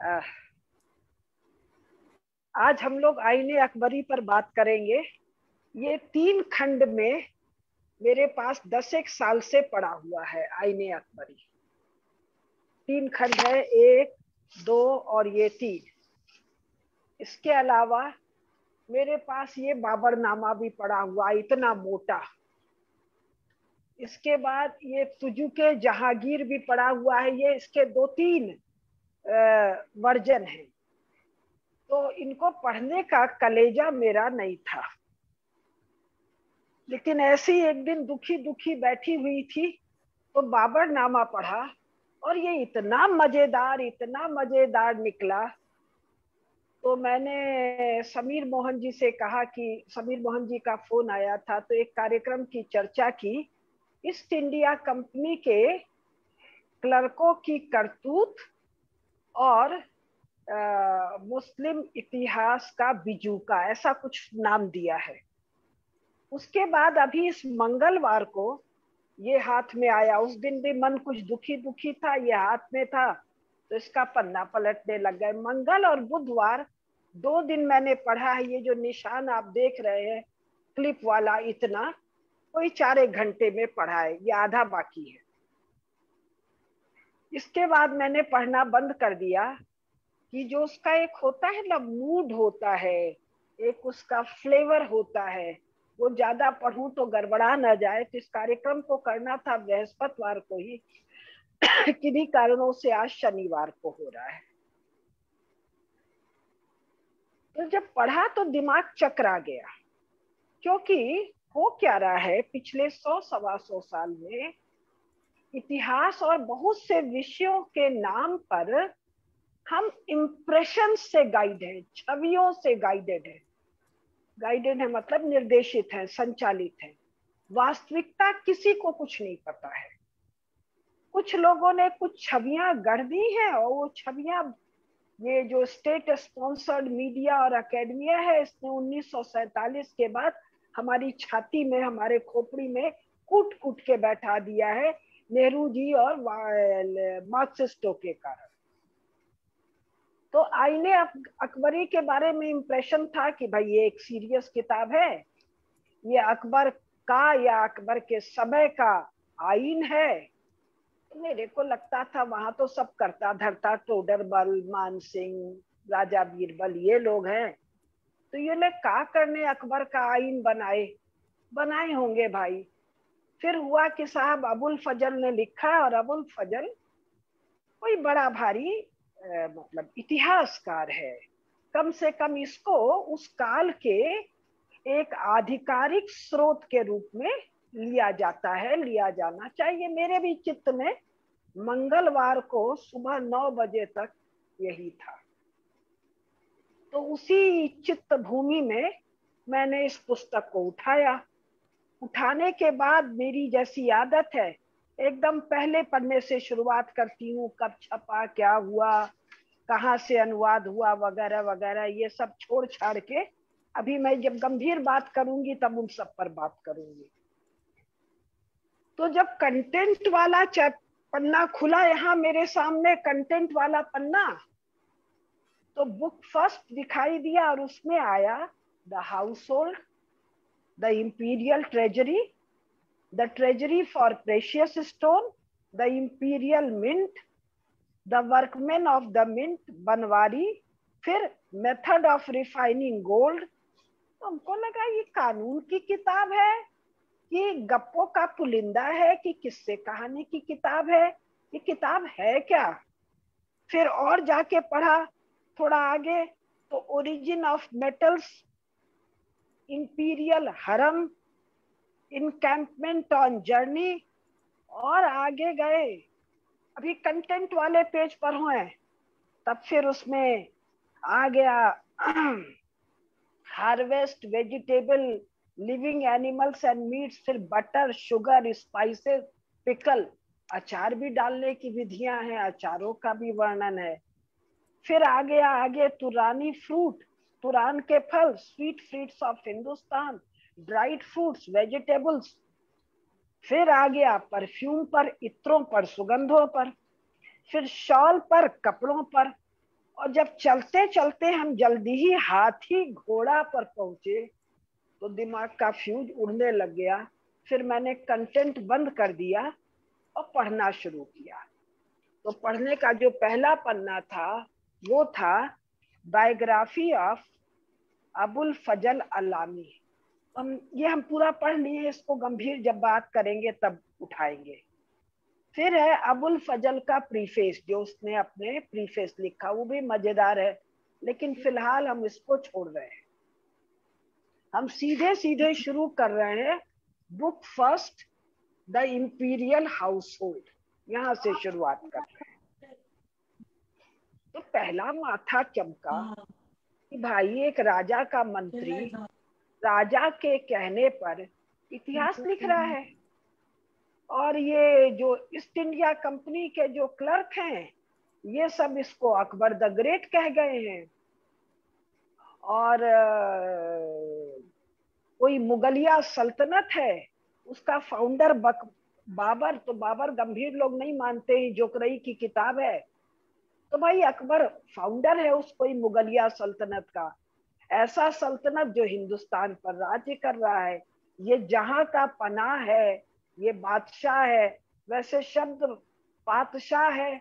आह, आज हम लोग आईने अकबरी पर बात करेंगे। ये 3 खंड में मेरे पास 10 एक साल से पड़ा हुआ है आईने अकबरी। 3 खंड है, 1, 2 और ये 3। इसके अलावा मेरे पास ये बाबरनामा भी पड़ा हुआ, इतना मोटा। इसके बाद ये तुजुके जहांगीर भी पड़ा हुआ है। ये इसके 2-3 वर्जन है। तो इनको पढ़ने का कलेजा मेरा नहीं था, लेकिन ऐसे ही एक दिन दुखी दुखी बैठी हुई थी तो बाबरनामा पढ़ा और ये इतना मजेदार निकला। तो मैंने समीर मोहन जी से कहा कि समीर मोहन जी का फोन आया था, तो एक कार्यक्रम की चर्चा की, ईस्ट इंडिया कंपनी के क्लर्कों की करतूत और मुस्लिम इतिहास का बिजूका, ऐसा कुछ नाम दिया है। उसके बाद अभी इस मंगलवार को ये हाथ में आया। उस दिन भी मन कुछ दुखी दुखी था, ये हाथ में था तो इसका पन्ना पलटने लग गए। मंगल और बुधवार 2 दिन मैंने पढ़ा है। ये जो निशान आप देख रहे हैं क्लिप वाला, इतना कोई 4 घंटे में पढ़ा है, ये आधा बाकी है। इसके बाद मैंने पढ़ना बंद कर दिया कि जो उसका एक होता है ना, मूड होता है, एक उसका फ्लेवर होता है, वो ज्यादा पढ़ूं तो गड़बड़ा ना जाए। तो इस कार्यक्रम को करना था बृहस्पतिवार को ही, किन्हीं कारणों से आज शनिवार को हो रहा है। तो जब पढ़ा तो दिमाग चकरा गया, क्योंकि हो क्या रहा है पिछले 100-125 साल में इतिहास और बहुत से विषयों के नाम पर हम इम्प्रेशन से गाइड हैं, छवियों से गाइडेड है मतलब निर्देशित है, संचालित है। वास्तविकता किसी को कुछ नहीं पता है। कुछ लोगों ने कुछ छवियां गढ़ दी हैं और वो छवियां, ये जो स्टेट स्पॉन्सर्ड मीडिया और अकेडमिया है, इसने 1947 के बाद हमारी छाती में, हमारे खोपड़ी में कूट कूट के बैठा दिया है, नेहरू जी और मार्क्सिस्टों के कारण। तो आईने अकबरी के बारे में इंप्रेशन था कि भाई ये एक सीरियस किताब है, ये अकबर का या अकबर के समय का आईन है। तो मेरे को लगता था वहां तो सब करता धरता, टोडरमल, मान सिंह, राजा बीरबल, ये लोग हैं, तो ये लोग क्या करने अकबर का आईन बनाए होंगे भाई। फिर हुआ कि साहब अबुल फजल ने लिखा, और अबुल फजल कोई बड़ा भारी मतलब इतिहासकार है। कम से कम इसको उस काल के एक आधिकारिक स्रोत के रूप में लिया जाता है, लिया जाना चाहिए। मेरे भी चित्त में मंगलवार को सुबह 9 बजे तक यही था। तो उसी चित्त भूमि में मैंने इस पुस्तक को उठाया। उठाने के बाद मेरी जैसी आदत है, एकदम पहले पन्ने से शुरुआत करती हूँ, कब छपा, क्या हुआ, कहाँ से अनुवाद हुआ, वगैरह वगैरह, ये सब छोड़ छाड़ के अभी मैं जब गंभीर बात करूंगी तब उन सब पर बात करूंगी। तो जब कंटेंट वाला पन्ना खुला यहाँ मेरे सामने, कंटेंट वाला पन्ना, तो बुक फर्स्ट दिखाई दिया और उसमें आया the household, the imperial treasury, the treasury for precious stone, the imperial mint, the workman of the mint बनवारी, फिर मेथड ऑफ रिफाइनिंग गोल्ड। तो हमको लगा ये कानून की किताब है कि गप्पों का पुलिंदा है कि किस्से कहानी की किताब है, ये किताब है क्या। फिर और जाके पढ़ा थोड़ा आगे, तो ओरिजिन ऑफ मेटल्स, इंपीरियल हरम, इनकैंपमेंट ऑन जर्नी, और आगे गए। अभी कंटेंट वाले पेज पर हुए, तब फिर उसमें आ गया harvest vegetable, living animals and meets, फिर बटर, शुगर, स्पाइसेस, पिकल, अचार भी डालने की विधियां हैं, अचारों का भी वर्णन है। फिर आ गया आगे तुरानी फ्रूट, तुरान के फल, sweet fruits of Hindustan, dried fruits, vegetables. फिर आ गया परफ्यूम पर, इत्रों पर, सुगंधों पर, फिर शॉल पर, कपड़ों पर, और जब चलते चलते हम जल्दी ही हाथी घोड़ा पर पहुंचे तो दिमाग का फ्यूज उड़ने लग गया। फिर मैंने कंटेंट बंद कर दिया और पढ़ना शुरू किया। तो पढ़ने का जो पहला पन्ना था वो था बायोग्राफी ऑफ अबुल फजल अलामी। हम पूरा पढ़ लिए, इसको गंभीर जब बात करेंगे तब उठाएंगे। फिर है अबुल फजल का प्रीफेस, जो उसने अपने प्रीफेस लिखा, वो भी मजेदार है, लेकिन फिलहाल हम इसको छोड़ रहे हैं। हम सीधे सीधे शुरू कर रहे हैं book first, the imperial house hold, यहां से शुरुआत कर रहे हैं। तो पहला माथा चमका कि भाई एक राजा का मंत्री राजा के कहने पर इतिहास लिख रहा है, और ये जो ईस्ट इंडिया कंपनी के जो क्लर्क हैं ये सब इसको अकबर द ग्रेट कह गए हैं। और कोई मुगलिया सल्तनत है, उसका फाउंडर बाबर, तो बाबर गंभीर लोग नहीं मानते हैं, जोकरई की किताब है। तो भाई अकबर फाउंडर है उस कोई मुगलिया सल्तनत का, ऐसा सल्तनत जो हिंदुस्तान पर राज्य कर रहा है, ये जहां का पनाह है, ये बादशाह है। वैसे शब्द पादशाह है,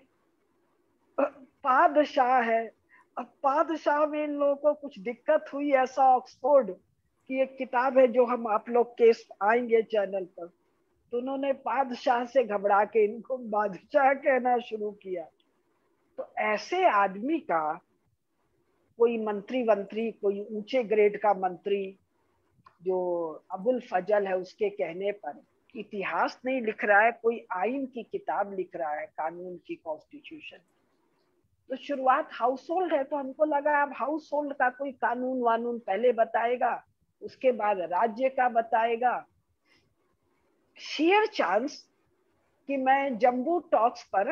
पादशाह है। अब पादशाह में इन लोगों को कुछ दिक्कत हुई, ऐसा ऑक्सफोर्ड की एक किताब है जो हम आप लोग के आएंगे चैनल पर, तो उन्होंने पादशाह से घबरा के इनको बादशाह कहना शुरू किया। तो ऐसे आदमी का कोई मंत्री कोई ऊंचे ग्रेड का मंत्री जो अबुल फजल है, उसके कहने पर इतिहास नहीं लिख रहा है, कोई आइन की किताब लिख रहा है, कानून की, कॉन्स्टिट्यूशन। तो शुरुआत हाउस होल्ड है, तो हमको लगा अब हाउस होल्ड का कोई कानून वानून पहले बताएगा, उसके बाद राज्य का बताएगा। शेयर चांस कि मैं जम्बू टॉक्स पर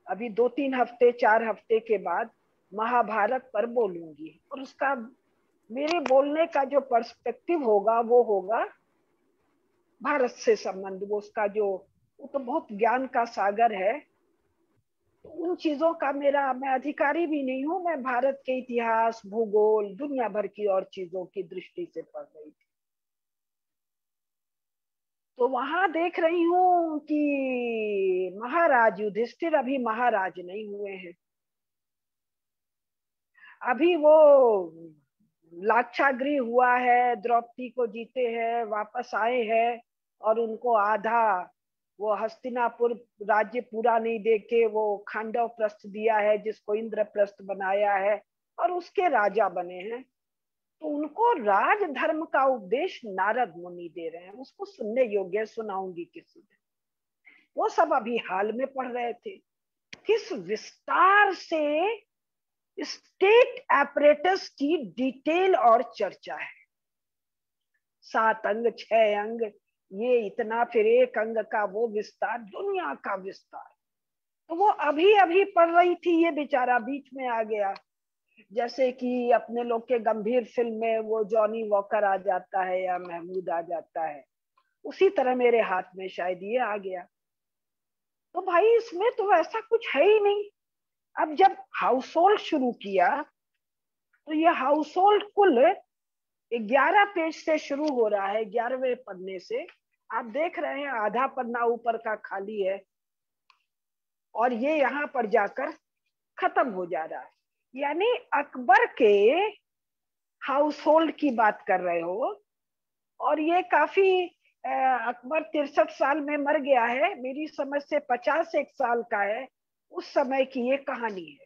अभी 2-3 हफ्ते 4 हफ्ते के बाद महाभारत पर बोलूंगी, और उसका मेरे बोलने का जो पर्सपेक्टिव होगा वो होगा भारत से संबंध, वो उसका जो, वो तो बहुत ज्ञान का सागर है। तो उन चीजों का मैं अधिकारी भी नहीं हूं, मैं भारत के इतिहास, भूगोल, दुनिया भर की और चीजों की दृष्टि से पढ़ रही थी। तो वहां देख रही हूं कि महाराज युधिष्ठिर अभी महाराज नहीं हुए हैं, अभी वो लाक्षागृह हुआ है, द्रौपदी को जीते हैं, वापस आए हैं, और उनको आधा वो हस्तिनापुर राज्य पूरा नहीं देके वो खांडव प्रस्थ दिया है, जिसको इंद्रप्रस्थ बनाया है, और उसके राजा बने हैं। तो उनको राज धर्म का उपदेश नारद मुनि दे रहे हैं, उसको सुनने योग्य, सुनाऊंगी किसी दिन। वो सब अभी हाल में पढ़ रहे थे। किस विस्तार से स्टेट एपरेटस की डिटेल और चर्चा है। 7 अंग 6 अंग, ये इतना, फिर 1 अंग का वो विस्तार, दुनिया का विस्तार। तो वो अभी अभी पढ़ रही थी, ये बेचारा बीच में आ गया। जैसे कि अपने लोग के गंभीर फिल्म में वो जॉनी वॉकर आ जाता है या महमूद आ जाता है, उसी तरह मेरे हाथ में शायद ये आ गया। तो भाई इसमें तो ऐसा कुछ है ही नहीं। अब जब हाउस होल्ड शुरू किया तो ये हाउस होल्ड कुल 11 पेज से शुरू हो रहा है, 11वें पन्ने से। आप देख रहे हैं आधा पन्ना ऊपर का खाली है, और ये यहाँ पर जाकर खत्म हो जा रहा है। यानी अकबर के हाउस होल्ड की बात कर रहे हो, और ये काफी अकबर 63 साल में मर गया है, मेरी समझ से 51 साल का है उस समय की ये कहानी है।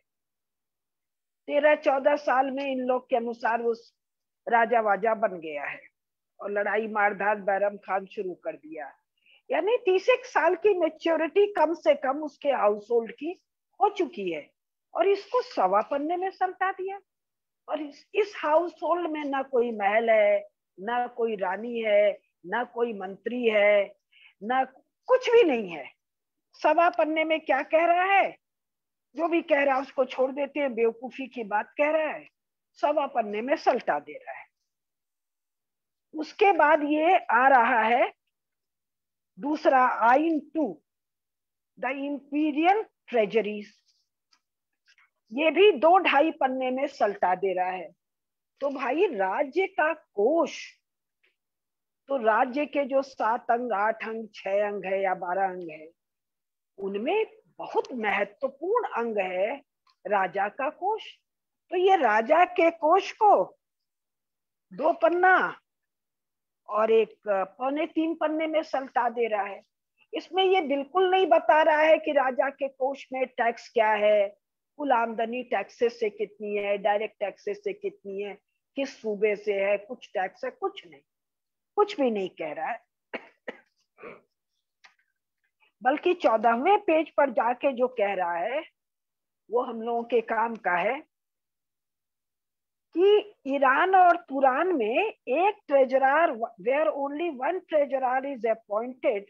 13-14 साल में इन लोग के अनुसार उस राजा वाजा बन गया है, और लड़ाई मारधाड़ बैरम खान शुरू कर दिया। यानी 30 साल की मेच्योरिटी कम से कम उसके हाउस होल्ड की हो चुकी है, और इसको 1.25 पन्ने में सल्टा दिया। और इस हाउस होल्ड में ना कोई महल है, ना कोई रानी है, ना कोई मंत्री है, ना कुछ भी नहीं है। 1.25 पन्ने में क्या कह रहा है, जो भी कह रहा है उसको छोड़ देते हैं, बेवकूफी की बात कह रहा है, 1.25 पन्ने में सल्टा दे रहा है। उसके बाद ये आ रहा है दूसरा आइन 2, द इंपीरियल ट्रेजरीज। ये भी 2-2.5 पन्ने में सल्टा दे रहा है। तो भाई राज्य का कोष, तो राज्य के जो 7 अंग, 8 अंग, 6 अंग है या 12 अंग है, उनमें बहुत महत्वपूर्ण अंग है राजा का कोष। तो ये राजा के कोष को 2 पन्ना और एक 2.25 पन्ने में सल्टा दे रहा है। इसमें ये बिल्कुल नहीं बता रहा है कि राजा के कोष में टैक्स क्या है, कुल आमदनी टैक्सेस से कितनी है, डायरेक्ट टैक्सेस से कितनी है, किस सूबे से है, कुछ टैक्स है, कुछ नहीं, कुछ भी नहीं कह रहा है। बल्कि 14वें पेज पर जाके जो कह रहा है वो हम लोगों के काम का है कि ईरान और तुरान में एक treasurer, where only 1 treasurer is appointed,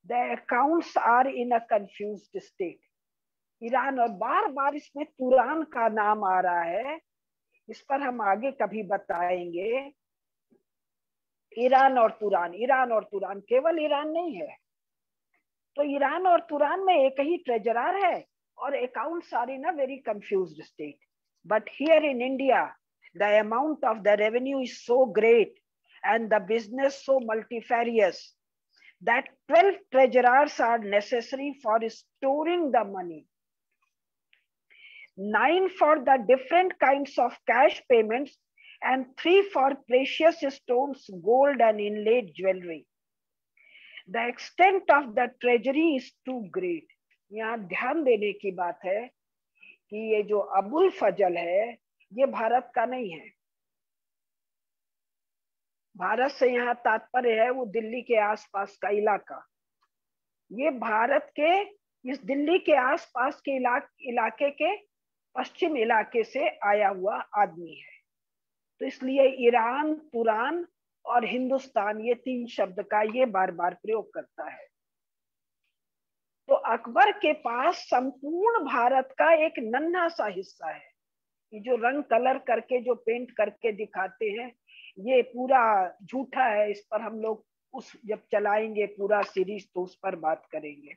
the accounts are in a confused state. Iran, और बार बार इसमें तुरान का नाम आ रहा है, इस पर हम आगे कभी बताएंगे। ईरान और तुरान केवल ईरान नहीं है, तो ईरान और तुरान में एक ही ट्रेजरर है और accounts are in a very confused state. But here in India the amount of the revenue is so great and the business so multifarious that 12 treasurers are necessary for storing the money, 9 for the different kinds of cash payments, and 3 for precious stones, gold and inlaid jewelry. The extent of the treasury is too great. यहाँ ध्यान देने की बात है कि ये जो अबुल फजल है ये भारत का नहीं है। भारत से यहाँ तात्पर्य है वो दिल्ली के आसपास का इलाका। ये भारत के इस दिल्ली के आसपास के इलाके के पश्चिम इलाके से आया हुआ आदमी है। तो इसलिए ईरान, तुरान और हिंदुस्तान, ये 3 शब्द का ये बार बार प्रयोग करता है। तो अकबर के पास संपूर्ण भारत का एक नन्हा सा हिस्सा है। ये जो रंग कलर करके जो पेंट करके दिखाते हैं ये पूरा झूठा है। इस पर हम लोग उस जब चलाएंगे पूरा सीरीज तो उस पर बात करेंगे।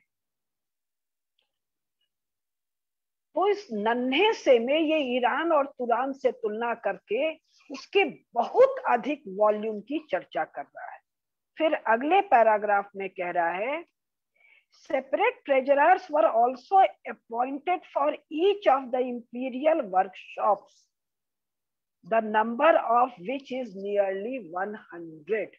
तो इस नन्हे से में ये ईरान और तुरान से तुलना करके उसके बहुत अधिक वॉल्यूम की चर्चा कर रहा है। फिर अगले पैराग्राफ में कह रहा है, separate treasurers were also appointed for each of the imperial workshops, the number of which is nearly 100।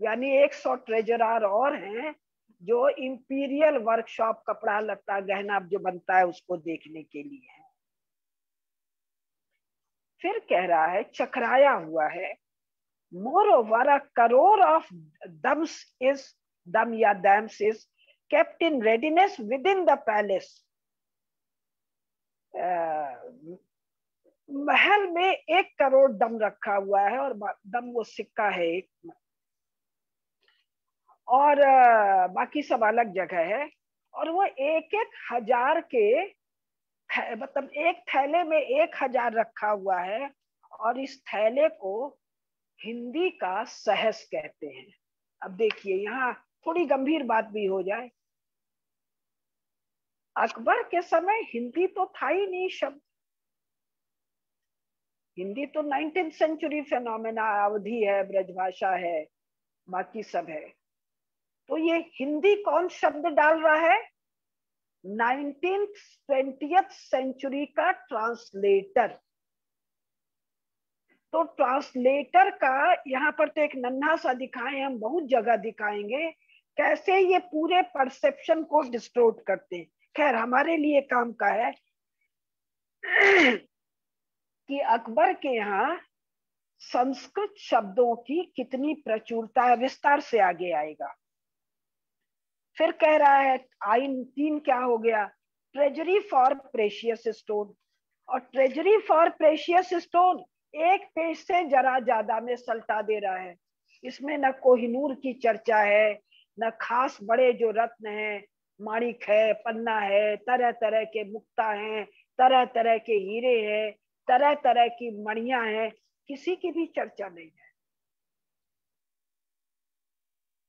यानी 100 ट्रेजरर और हैं जो इंपीरियल वर्कशॉप, कपड़ा लत्ता गहना जो बनता है उसको देखने के लिए है। फिर कह रहा है चकराया हुआ है, moreover a crore of dam या dams is kept in readiness within the palace। महल में 1 करोड़ दम रखा हुआ है, और दम वो सिक्का है एक, और बाकी सब अलग जगह है। और वो 1-1 हजार के मतलब एक थैले में 1000 रखा हुआ है, और इस थैले को हिंदी का सहस कहते हैं। अब देखिए यहाँ थोड़ी गंभीर बात भी हो जाए। अकबर के समय हिंदी तो था ही नहीं शब्द। हिंदी तो 19th सेंचुरी फेनोमेना, अवधि है, ब्रजभाषा है, बाकी सब है। तो ये हिंदी कौन शब्द डाल रहा है? 20th सेंचुरी का ट्रांसलेटर। तो ट्रांसलेटर का यहाँ पर तो एक नन्हा सा दिखाए, हम बहुत जगह दिखाएंगे कैसे ये पूरे परसेप्शन को डिस्टोर्ट करते हैं। खैर हमारे लिए काम का है कि अकबर के यहाँ संस्कृत शब्दों की कितनी प्रचुरता है, विस्तार से आगे आएगा। फिर कह रहा है आइन 3 क्या हो गया, ट्रेजरी फॉर प्रेशियस स्टोन। और treasury for precious stone 1 page से जरा ज्यादा में सल्टा दे रहा है। इसमें न कोहिनूर की चर्चा है, न खास बड़े जो रत्न है, माणिक है, पन्ना है, तरह तरह के मुक्ता हैं, तरह तरह के हीरे हैं, तरह तरह की मणियां हैं, किसी की भी चर्चा नहीं है।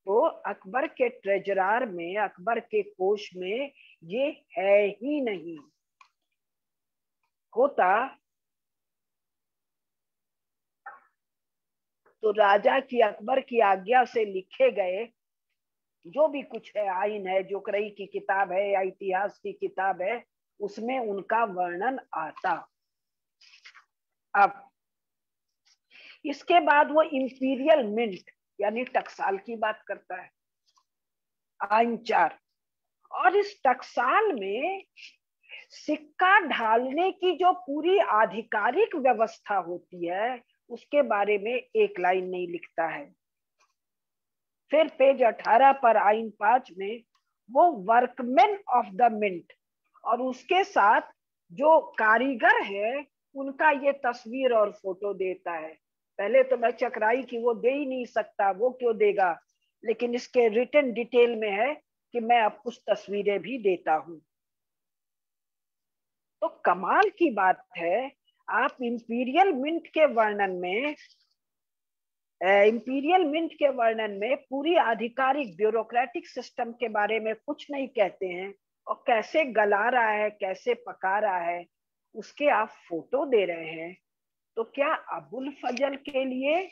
तो अकबर के ट्रेजरर में, अकबर के कोष में ये है ही नहीं। होता तो राजा की, अकबर की आज्ञा से लिखे गए जो भी कुछ है, आइन है, जोकरई की किताब है या इतिहास की किताब है, उसमें उनका वर्णन आता। अब इसके बाद वो इंपीरियल मिंट यानी टकसाल की बात करता है, आइन 4। और इस टकसाल में सिक्का ढालने की जो पूरी आधिकारिक व्यवस्था होती है उसके बारे में एक लाइन नहीं लिखता है। फिर पेज 18 पर आइन 5 में वो वर्कमैन ऑफ द मिंट और उसके साथ जो कारीगर है उनका ये तस्वीर और फोटो देता है। पहले तो मैं चकराई की वो दे ही नहीं सकता, वो क्यों देगा, लेकिन इसके रिटन डिटेल में है कि मैं अब कुछ तस्वीरें भी देता हूं। तो कमाल की बात है, आप इंपीरियल मिंट के वर्णन में पूरी आधिकारिक ब्यूरोक्रेटिक सिस्टम के बारे में कुछ नहीं कहते हैं, और कैसे गला रहा है, कैसे पका रहा है, उसके आप फोटो दे रहे हैं। तो क्या अबुल फजल के लिए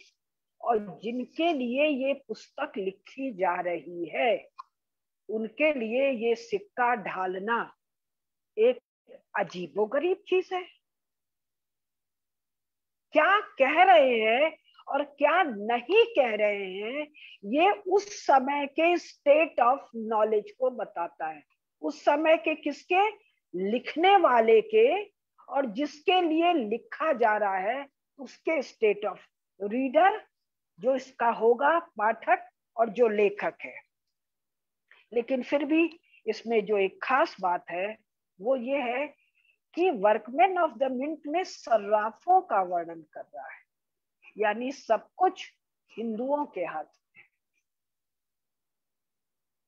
और जिनके लिए ये पुस्तक लिखी जा रही है उनके लिए ये सिक्का ढालना एक अजीबोगरीब चीज है? क्या कह रहे हैं और क्या नहीं कह रहे हैं, ये उस समय के स्टेट ऑफ नॉलेज को बताता है, उस समय के किसके, लिखने वाले के, और जिसके लिए लिखा जा रहा है उसके स्टेट ऑफ रीडर, जो इसका होगा पाठक और जो लेखक है। लेकिन फिर भी इसमें जो एक खास बात है वो ये है कि वर्कमैन ऑफ द मिंट में सर्राफों का वर्णन कर रहा है, यानी सब कुछ हिंदुओं के हाथ में।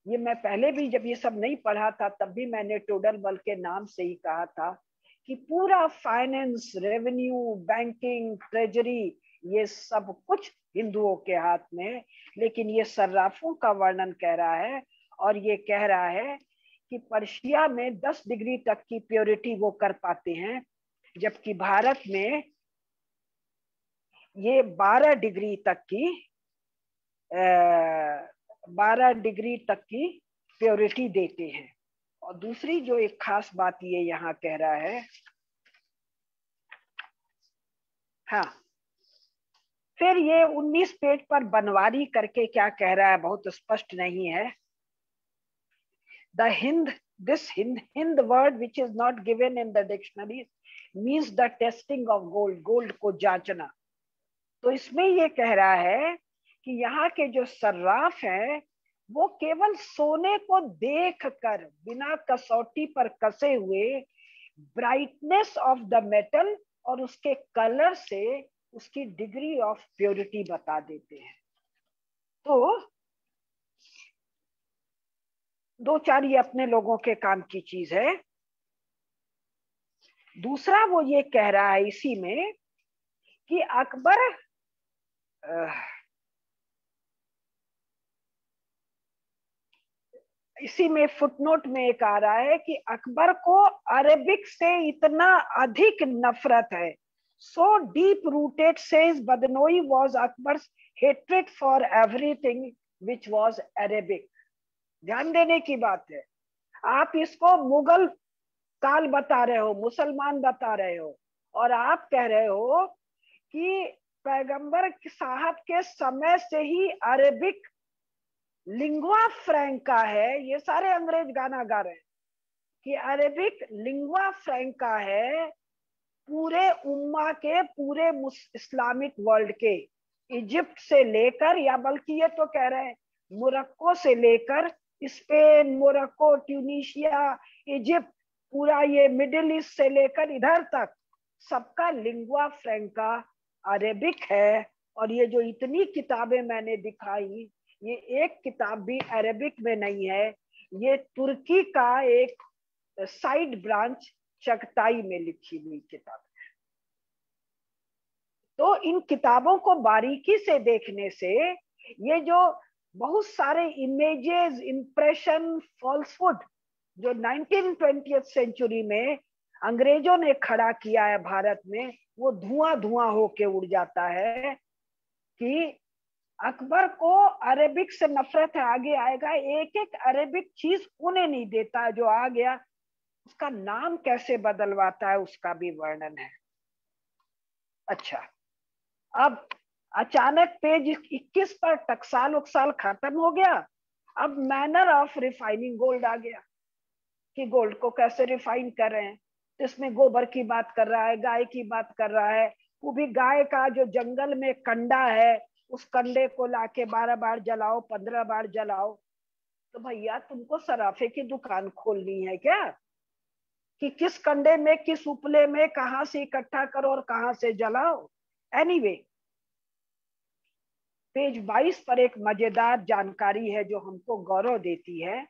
ये मैं पहले भी जब ये सब नहीं पढ़ा था तब भी मैंने टोडरमल के नाम से ही कहा था कि पूरा फाइनेंस, रेवेन्यू, बैंकिंग, ट्रेजरी, ये सब कुछ हिंदुओं के हाथ में। लेकिन ये सर्राफों का वर्णन कह रहा है, और ये कह रहा है कि पर्शिया में 10 डिग्री तक की प्योरिटी वो कर पाते हैं, जबकि भारत में ये 12 डिग्री तक की 12 डिग्री तक की प्योरिटी देते हैं। और दूसरी जो एक खास बात ये यहाँ कह रहा है, हाँ, फिर ये 19 पेज पर बनवारी करके क्या कह रहा है बहुत स्पष्ट नहीं है। This Hind word which is not given in the dictionary means the testing of gold, gold को जांचना। तो इसमें ये कह रहा है कि यहाँ के जो सर्राफ हैं वो केवल सोने को देख कर बिना कसौटी पर कसे हुए ब्राइटनेस ऑफ द मेटल और उसके कलर से उसकी डिग्री ऑफ प्योरिटी बता देते हैं। तो 2-4 ये अपने लोगों के काम की चीज है। दूसरा वो ये कह रहा है इसी में कि अकबर इसी में फुटनोट में एक आ रहा है कि अकबर को अरेबिक से इतना अधिक नफरत है, so deep rooted says Badauni was Akbar's hatred for everything which was Arabic. ध्यान देने की बात है, आप इसको मुगल काल बता रहे हो, मुसलमान बता रहे हो, और आप कह रहे हो कि पैगंबर साहब के समय से ही अरेबिक लिंगुआ फ्रैंका है। ये सारे अंग्रेज गाना गा रहे हैं कि अरेबिक लिंगुआ फ्रैंका है पूरे उम्मा के, पूरे इस्लामिक वर्ल्ड के, इजिप्ट से लेकर, या बल्कि ये तो कह रहे हैं मोरक्को से लेकर स्पेन, मोरक्को, ट्यूनिशिया, इजिप्ट, पूरा ये मिडिल ईस्ट से लेकर इधर तक सबका लिंगुआ फ्रैंका अरेबिक है। और ये जो इतनी किताबें मैंने दिखाई, ये एक किताब भी अरेबिक में नहीं है, ये तुर्की का एक साइड ब्रांच चगताई में लिखी हुई किताब है। तो इन किताबों को बारीकी से देखने से ये जो बहुत सारे इमेजेस, इंप्रेशन, फॉल्सहुड जो 1920th सेंचुरी में अंग्रेजों ने खड़ा किया है भारत में, वो धुआं धुआं होके उड़ जाता है कि अकबर को अरेबिक से नफरत है, आगे आएगा। एक एक अरेबिक चीज उन्हें नहीं देता, जो आ गया उसका नाम कैसे बदलवाता है उसका भी वर्णन है। अच्छा, अब अचानक पेज 21 पर टकसाल उकसाल खत्म हो गया। अब मैनर ऑफ रिफाइनिंग गोल्ड आ गया कि गोल्ड को कैसे रिफाइन कर रहे हैं। तो इसमें गोबर की बात कर रहा है, गाय की बात कर रहा है। वो भी गाय का जो जंगल में कंडा है, उस कंडे को लाके 12 बार जलाओ, 15 बार जलाओ। तो भैया तुमको सराफे की दुकान खोलनी है क्या कि किस कंडे में, किस उपले में, कहां से इकट्ठा करो और कहां से जलाओ। एनीवे, पेज 22 पर एक मजेदार जानकारी है जो हमको गौरव देती है।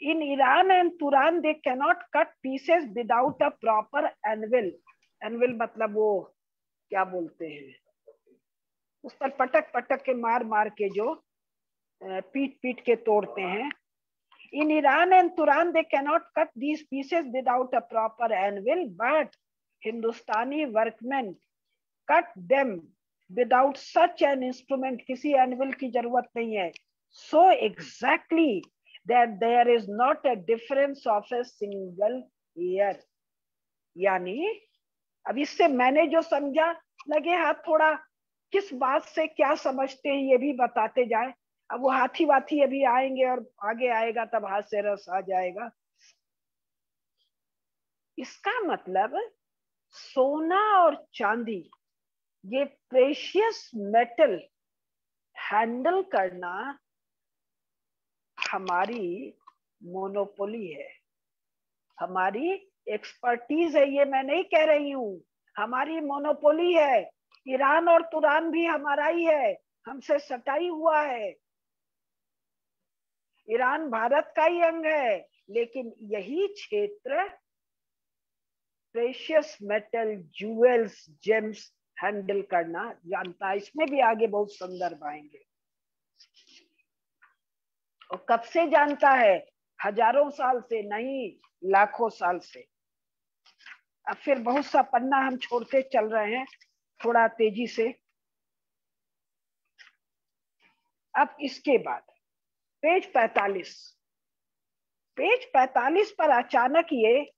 इन Iran and Turan they cannot cut pieces without a proper anvil. Anvil मतलब वो क्या बोलते हैं, उस पर पटक पटक के मार मार के जो पीट पीट के तोड़ते हैं। In Iran and Turan they cannot cut these pieces without a proper anvil, but Hindustani workman cut them without such an instrument. किसी एनविल की जरूरत नहीं है। So exactly that there is not a difference of a single year. यानी अब इससे मैंने जो समझा, लगे हाथ थोड़ा किस बात से क्या समझते हैं ये भी बताते जाए। अब वो हाथी वाथी अभी आएंगे और आगे आएगा तब हाथ से रस आ जाएगा। इसका मतलब सोना और चांदी, ये प्रेशियस मेटल हैंडल करना हमारी मोनोपोली है, हमारी एक्सपर्टीज है। ये मैं नहीं कह रही हूं, हमारी मोनोपोली है। ईरान और तुरान भी हमारा ही है, हमसे सटाई हुआ है। ईरान भारत का ही अंग है, लेकिन यही क्षेत्र precious metal, jewels, James handle करना जानता है। इसमें भी आगे बहुत संदर्भ आएंगे। और कब से जानता है? हजारों साल से नहीं, लाखों साल से। अब फिर बहुत सा पन्ना हम छोड़ते चल रहे हैं थोड़ा तेजी से। अब इसके बाद पेज 45, पेज 45 पर अचानक ये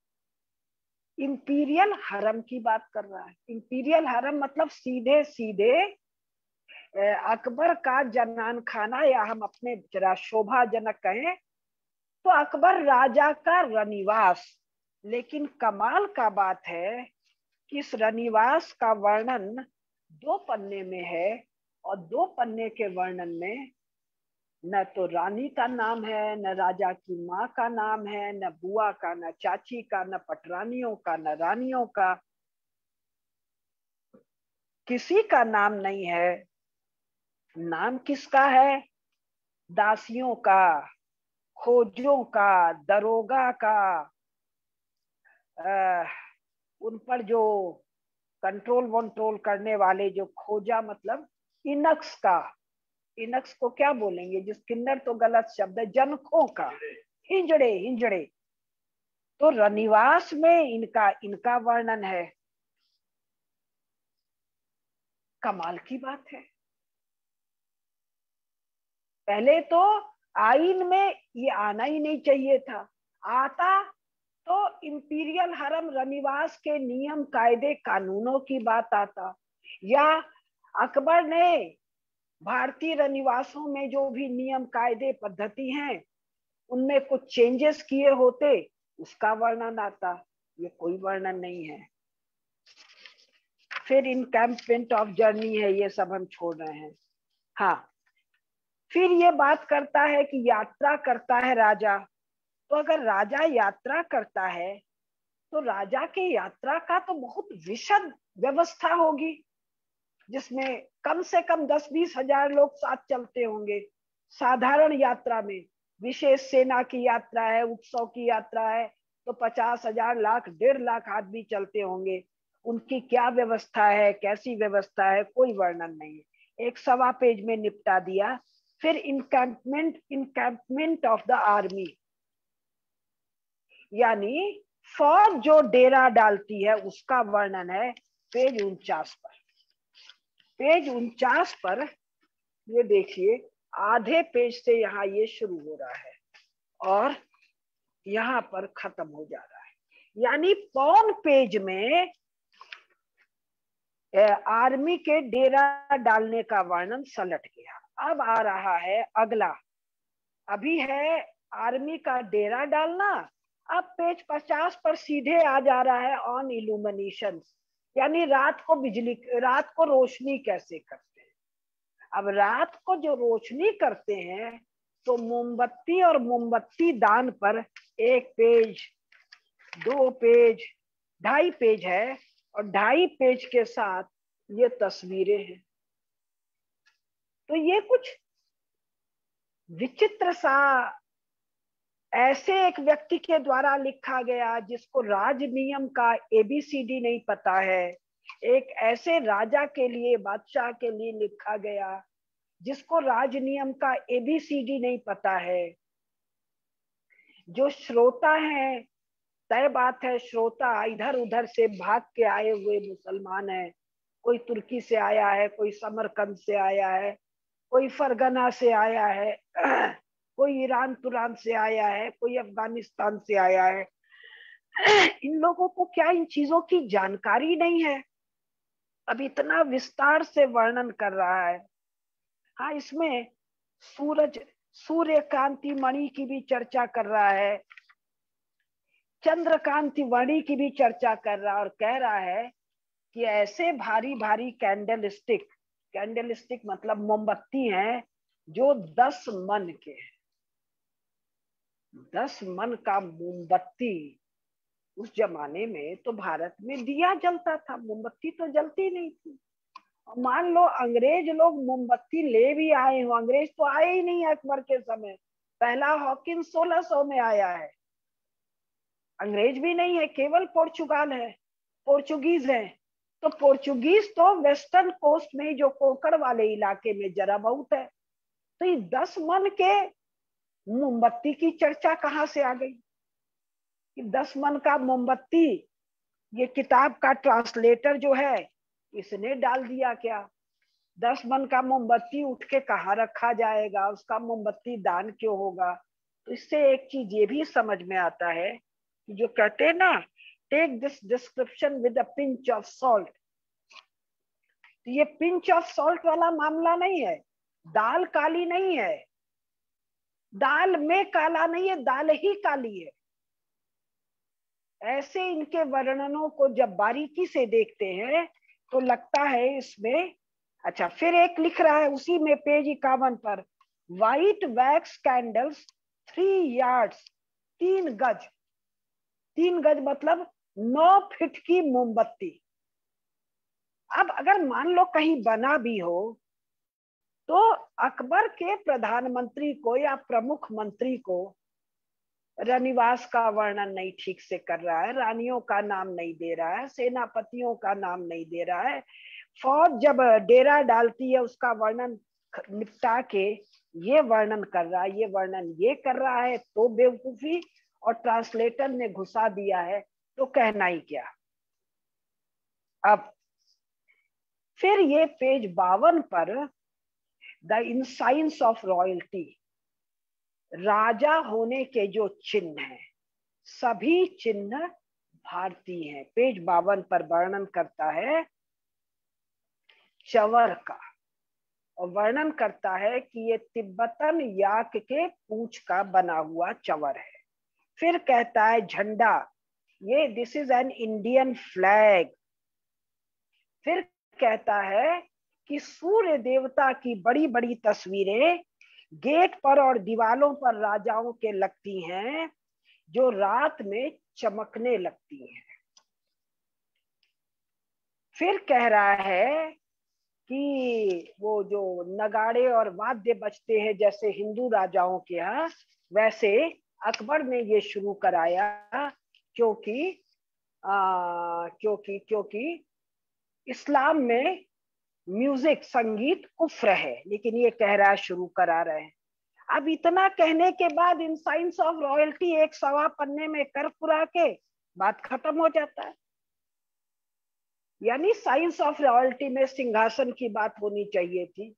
इंपीरियल हरम की बात कर रहा है। इंपीरियल हरम मतलब सीधे सीधे अकबर का जनान खाना, या हम अपने जरा शोभाजनक कहें तो अकबर राजा का रनिवास। लेकिन कमाल का बात है कि इस रनिवास का वर्णन 2 पन्ने में है, और 2 पन्ने के वर्णन में न तो रानी का नाम है, न राजा की माँ का नाम है, न बुआ का, न चाची का, न पटरानियों का, न रानियों का, किसी का नाम नहीं है। नाम किसका है? दासियों का, खोजों का, दरोगा का, उन पर जो कंट्रोल वंट्रोल करने वाले, जो खोजा मतलब इनक्स का। इनक्स को क्या बोलेंगे? जिस किन्नर तो गलत शब्द है, जनकों का, हिंजड़े हिंजड़े। तो रनिवास में इनका इनका वर्णन है। कमाल की बात है। पहले तो आइन में ये आना ही नहीं चाहिए था। आता तो इंपीरियल हरम रनिवास के नियम कायदे कानूनों की बात आता, या अकबर ने भारतीय रनिवासों में जो भी नियम कायदे पद्धति हैं उनमें कुछ चेंजेस किए होते, उसका वर्णन आता। ये कोई वर्णन नहीं है। फिर इनकैम्पमेंट ऑफ जर्नी है, ये सब हम छोड़ रहे हैं। हाँ, फिर ये बात करता है कि यात्रा करता है राजा। तो अगर राजा यात्रा करता है तो राजा के यात्रा का तो बहुत विशद व्यवस्था होगी, जिसमें कम से कम 10-20 हजार लोग साथ चलते होंगे। साधारण यात्रा में, विशेष सेना की यात्रा है, उत्सव की यात्रा है, तो 50,000, लाख, 1.5 लाख आदमी चलते होंगे। उनकी क्या व्यवस्था है, कैसी व्यवस्था है, कोई वर्णन नहीं है। 1 सवा पेज में निपटा दिया। फिर इनकैंपमेंट ऑफ द आर्मी, यानी फौज जो डेरा डालती है उसका वर्णन है पेज 49 पर। पेज 49 पर ये देखिए, आधे पेज से यहाँ ये शुरू हो रहा है और यहाँ पर खत्म हो जा रहा है, यानी पौन पेज में आर्मी के डेरा डालने का वर्णन सलट गया। अब आ रहा है अगला, अभी है आर्मी का डेरा डालना, अब पेज 50 पर सीधे आ जा रहा है ऑन इल्यूमिनेशन, यानी रात को रोशनी कैसे करते हैं। अब रात को जो रोशनी करते हैं तो मोमबत्ती और मोमबत्ती दान पर 1 पेज, 2 पेज, 2.5 पेज है और 2.5 पेज के साथ ये तस्वीरें हैं। तो ये कुछ विचित्र सा ऐसे एक व्यक्ति के द्वारा लिखा गया जिसको राज नियम का ABCD नहीं पता है, एक ऐसे राजा के लिए, बादशाह के लिए लिखा गया जिसको राज नियम का ABCD नहीं पता है। जो श्रोता हैं, तय बात है, श्रोता इधर उधर से भाग के आए हुए मुसलमान हैं, कोई तुर्की से आया है, कोई समरकंद से आया है, कोई फरगना से आया है, कोई ईरान तुरान से आया है, कोई अफगानिस्तान से आया है। इन लोगों को क्या इन चीजों की जानकारी नहीं है? अब इतना विस्तार से वर्णन कर रहा है। हाँ, इसमें सूर्यकांति मणि की भी चर्चा कर रहा है, चंद्रकांति मणि की भी चर्चा कर रहा है और कह रहा है कि ऐसे भारी भारी कैंडलस्टिक मतलब मोमबत्ती हैं जो 10 मन के हैं। 10 मन का मोमबत्ती, उस जमाने में तो भारत में दिया जलता था, मोमबत्ती तो जलती नहीं थी। और मान लो अंग्रेज लोग मोमबत्ती ले भी आए हो, अंग्रेज तो आए ही नहीं अकबर के समय, पहला हॉकिंस 1600 में आया है, अंग्रेज भी नहीं है, केवल पोर्चुगाल है, पोर्चुगीज है। तो पोर्चुगीज तो वेस्टर्न कोस्ट में, जो कोंकण वाले इलाके में जरा बहुत है। तो ये 10 मन के मोमबत्ती की चर्चा कहां से आ गई? 10 मन का मोमबत्ती, ये किताब का ट्रांसलेटर जो है इसने डाल दिया क्या? 10 मन का मोमबत्ती उठ के कहाँ रखा जाएगा, उसका मोमबत्ती दान क्यों होगा? तो इससे एक चीज ये भी समझ में आता है कि जो कहते हैं ना, take this description with a pinch of salt, तो ये पिंच ऑफ सॉल्ट वाला मामला नहीं है। दाल काली नहीं है, दाल में काला नहीं है, दाल ही काली है। ऐसे इनके वर्णनों को जब बारीकी से देखते हैं तो लगता है इसमें। अच्छा, फिर एक लिख रहा है उसी में पेज 51 पर, व्हाइट वैक्स कैंडल्स 3 यार्ड्स, 3 गज, 3 गज मतलब 9 फीट की मोमबत्ती। अब अगर मान लो कहीं बना भी हो तो अकबर के प्रधानमंत्री को या प्रमुख मंत्री को रनिवास का वर्णन नहीं ठीक से कर रहा है, रानियों का नाम नहीं दे रहा है, सेनापतियों का नाम नहीं दे रहा है, फौज जब डेरा डालती है उसका वर्णन निपटा के ये वर्णन कर रहा है, ये वर्णन ये कर रहा है, तो बेवकूफी, और ट्रांसलेटर ने घुसा दिया है तो कहना ही क्या। अब फिर ये पेज 52 पर द इनसाइंस ऑफ रॉयल्टी, राजा होने के जो चिन्ह हैं, सभी चिन्ह भारतीय हैं। पेज 52 पर वर्णन करता है चवर का, और वर्णन करता है कि ये तिब्बतन याक के पूंछ का बना हुआ चवर है। फिर कहता है झंडा, ये this is an Indian flag. फिर कहता है कि सूर्य देवता की बड़ी बड़ी तस्वीरें गेट पर और दीवालों पर राजाओं के लगती हैं, जो रात में चमकने लगती हैं। फिर कह रहा है कि वो जो नगाड़े और वाद्य बजते हैं जैसे हिंदू राजाओं के यहाँ, वैसे अकबर ने ये शुरू कराया, क्योंकि इस्लाम में म्यूजिक, संगीत कुफ्र है, लेकिन ये कह रहा है शुरू करा रहे हैं। अब इतना कहने के बाद इन साइंस ऑफ रॉयल्टी एक 1.25 पन्ने में कर पुरा के बात खत्म हो जाता है। यानी साइंस ऑफ रॉयल्टी में सिंहासन की बात होनी चाहिए थी।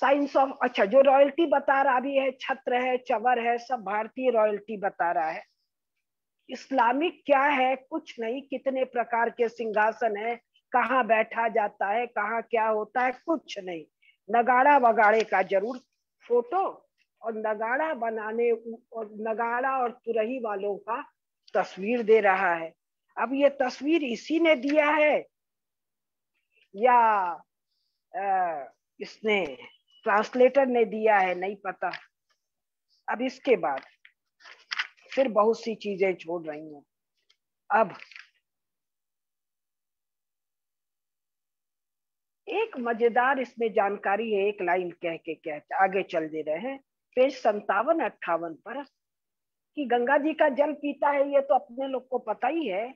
साइंस ऑफ, अच्छा, जो रॉयल्टी बता रहा भी है, छत्र है, चवर है, सब भारतीय रॉयल्टी बता रहा है। इस्लामिक क्या है? कुछ नहीं। कितने प्रकार के सिंहासन है, कहाँ बैठा जाता है, कहाँ क्या होता है, कुछ नहीं। नगाड़ा वगाड़े का जरूर फोटो, और नगाड़ा बनाने और नगाड़ा और तुरही वालों का तस्वीर दे रहा है। अब ये तस्वीर इसी ने दिया है या इसने ट्रांसलेटर ने दिया है, नहीं पता। अब इसके बाद फिर बहुत सी चीजें छोड़ रही हूँ। अब एक मजेदार इसमें जानकारी है, एक लाइन कह के क्या आगे चल दे रहे हैं पेज 57-58 पर, कि गंगा जी का जल पीता है, ये तो अपने लोग को पता ही है।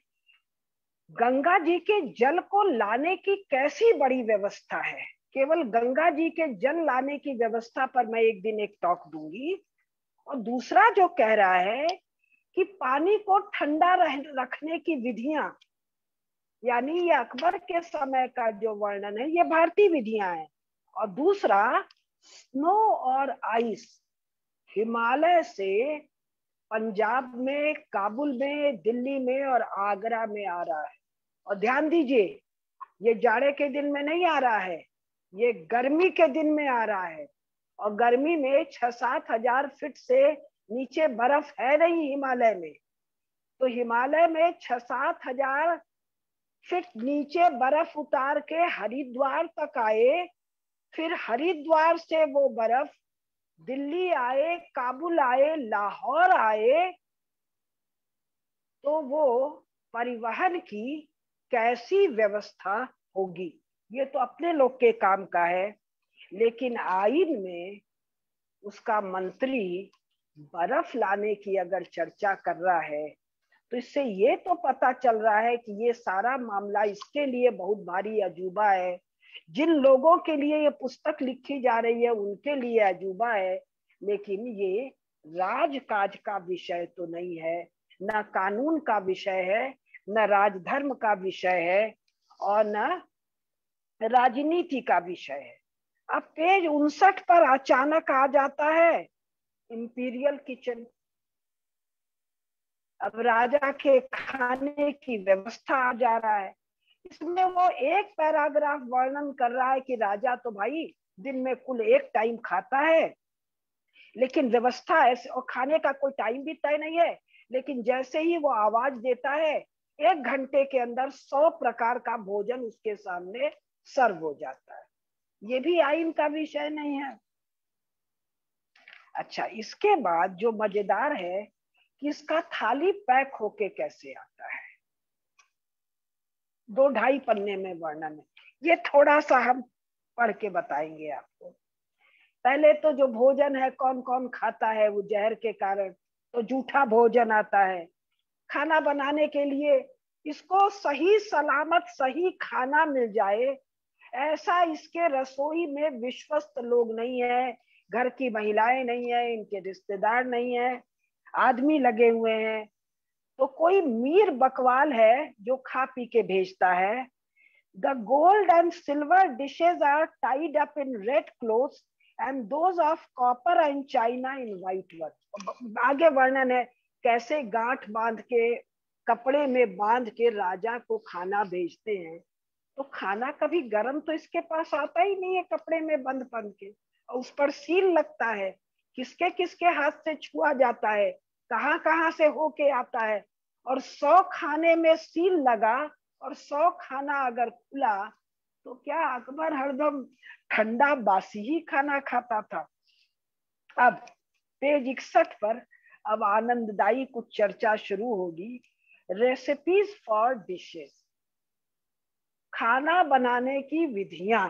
गंगा जी के जल को लाने की कैसी बड़ी व्यवस्था है। केवल गंगा जी के जल लाने की व्यवस्था पर मैं एक दिन एक टॉक दूंगी। और दूसरा जो कह रहा है कि पानी को ठंडा रखने की विधियां, यानी ये अकबर के समय का जो वर्णन है, ये भारतीय विधियां हैं। और दूसरा, स्नो और आइस हिमालय से पंजाब में, काबुल में, दिल्ली में और आगरा में आ रहा है। और ध्यान दीजिए, ये जाड़े के दिन में नहीं आ रहा है, ये गर्मी के दिन में आ रहा है। और गर्मी में 6-7 हजार फीट से नीचे बर्फ है नहीं हिमालय में। तो हिमालय में 6-7 हजार फिर नीचे बर्फ उतार के हरिद्वार तक आए, फिर हरिद्वार से वो बर्फ दिल्ली आए, काबुल आए, लाहौर आए, तो वो परिवहन की कैसी व्यवस्था होगी। ये तो अपने लोग के काम का है। लेकिन आइन में उसका मंत्री बर्फ लाने की अगर चर्चा कर रहा है, तो इससे ये तो पता चल रहा है कि ये सारा मामला इसके लिए बहुत भारी अजूबा है। जिन लोगों के लिए ये पुस्तक लिखी जा रही है उनके लिए अजूबा है, लेकिन ये राजकाज का विषय तो नहीं है, न कानून का विषय है, न राजधर्म का विषय है, और न राजनीति का विषय है। अब पेज 59 पर अचानक आ जाता है इंपीरियल किचन। अब राजा के खाने की व्यवस्था आ जा रहा है। इसमें वो एक पैराग्राफ वर्णन कर रहा है कि राजा तो भाई दिन में कुल एक टाइम खाता है, लेकिन व्यवस्था ऐसे, और खाने का कोई टाइम भी तय नहीं है, लेकिन जैसे ही वो आवाज देता है 1 घंटे के अंदर 100 प्रकार का भोजन उसके सामने सर्व हो जाता है। ये भी आइन का विषय नहीं है। अच्छा, इसके बाद जो मजेदार है कि इसका थाली पैक होके कैसे आता है। 2-2.5 पन्ने में वर्णन है। ये थोड़ा सा हम पढ़ के बताएंगे आपको। पहले तो जो भोजन है कौन कौन खाता है, वो जहर के कारण तो जूठा भोजन आता है। खाना बनाने के लिए इसको सही सलामत सही खाना मिल जाए, ऐसा इसके रसोई में विश्वस्त लोग नहीं है, घर की महिलाएं नहीं है, इनके रिश्तेदार नहीं है, आदमी लगे हुए हैं। तो कोई मीर बकवाल है जो खा पी के भेजता है। The gold and silver dishes are tied up in red cloths and those of copper and china in white work. आगे वर्णन है कैसे गांठ बांध के, कपड़े में बांध के राजा को खाना भेजते हैं। तो खाना कभी गर्म तो इसके पास आता ही नहीं है, कपड़े में बंद बंद के, और उस पर सील लगता है। किसके किसके हाथ से छुआ जाता है, कहाँ कहाँ से होके आता है। और 100 खाने में सील लगा और 100 खाना अगर खुला, तो क्या अकबर हरदम ठंडा बासी ही खाना खाता था। अब पेज 61 पर अब आनंददायी कुछ चर्चा शुरू होगी। रेसिपीज फॉर डिशेस, खाना बनाने की विधियां।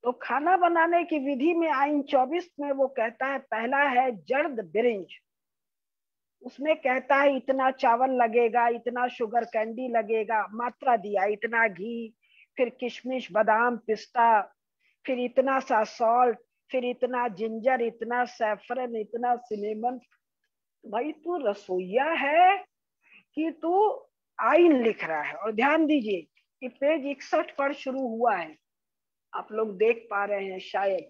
तो खाना बनाने की विधि में आइन 24 में वो कहता है, पहला है जर्द बिरिंज। उसमें कहता है इतना चावल लगेगा, इतना शुगर कैंडी लगेगा, मात्रा दिया, इतना घी, फिर किशमिश बादाम पिस्ता, फिर इतना सा सॉल्ट, फिर इतना जिंजर, इतना सैफरन, इतना सिनेमन। भाई तू रसोईया है कि तू आइन लिख रहा है? और ध्यान दीजिए कि पेज 61 पर शुरू हुआ है, आप लोग देख पा रहे हैं शायद,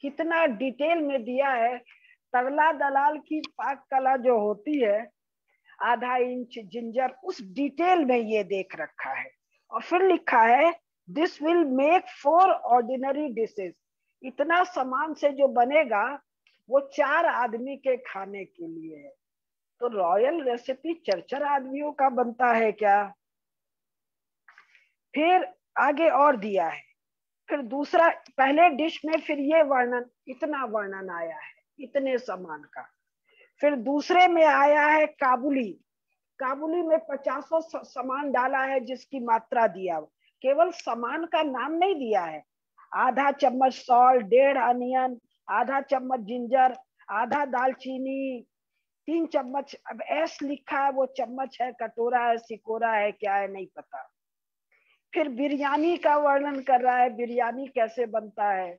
कितना डिटेल में दिया है। तबला दलाल की पाक कला जो होती है, आधा इंच जिंजर, उस डिटेल में ये देख रखा है। और फिर लिखा है this will make 4 ordinary dishes. इतना सामान से जो बनेगा वो 4 आदमी के खाने के लिए है। तो रॉयल रेसिपी 4 आदमियों का बनता है क्या? फिर आगे और दिया है, फिर दूसरा, पहले डिश में फिर ये वर्णन, इतना वर्णन आया है इतने सामान का। फिर दूसरे में आया है काबुली, काबुली में 50 सामान डाला है जिसकी मात्रा दिया, केवल सामान का नाम नहीं दिया है। आधा चम्मच सॉल्ट, 1.5 अनियन, आधा चम्मच जिंजर, आधा दालचीनी, 3 चम्मच, अब एस लिखा है, वो चम्मच है, कटोरा है, सिकोरा है, क्या है नहीं पता। फिर बिरयानी का वर्णन कर रहा है, बिरयानी कैसे बनता है।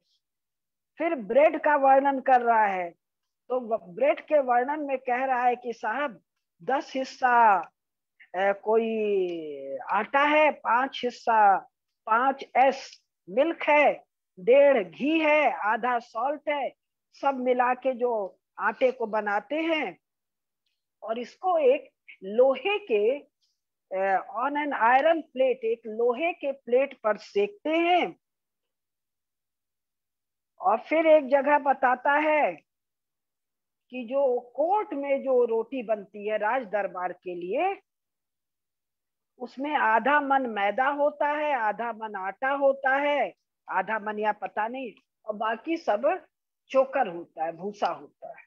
फिर ब्रेड का वर्णन कर रहा है, तो ब्रेड के वर्णन में कह रहा है कि साहब 10 हिस्सा कोई आटा है, 5 हिस्सा 5 मिल्क है, 1.5 घी है, आधा सॉल्ट है, सब मिला के जो आटे को बनाते हैं और इसको एक लोहे के ऑन एन आयरन प्लेट, एक लोहे के प्लेट पर सेकते हैं। और फिर एक जगह बताता है कि जो कोर्ट में जो रोटी बनती है राज दरबार के लिए, उसमें आधा मन मैदा होता है, आधा मन आटा होता है, आधा मन या पता नहीं, और बाकी सब चोकर होता है, भूसा होता है।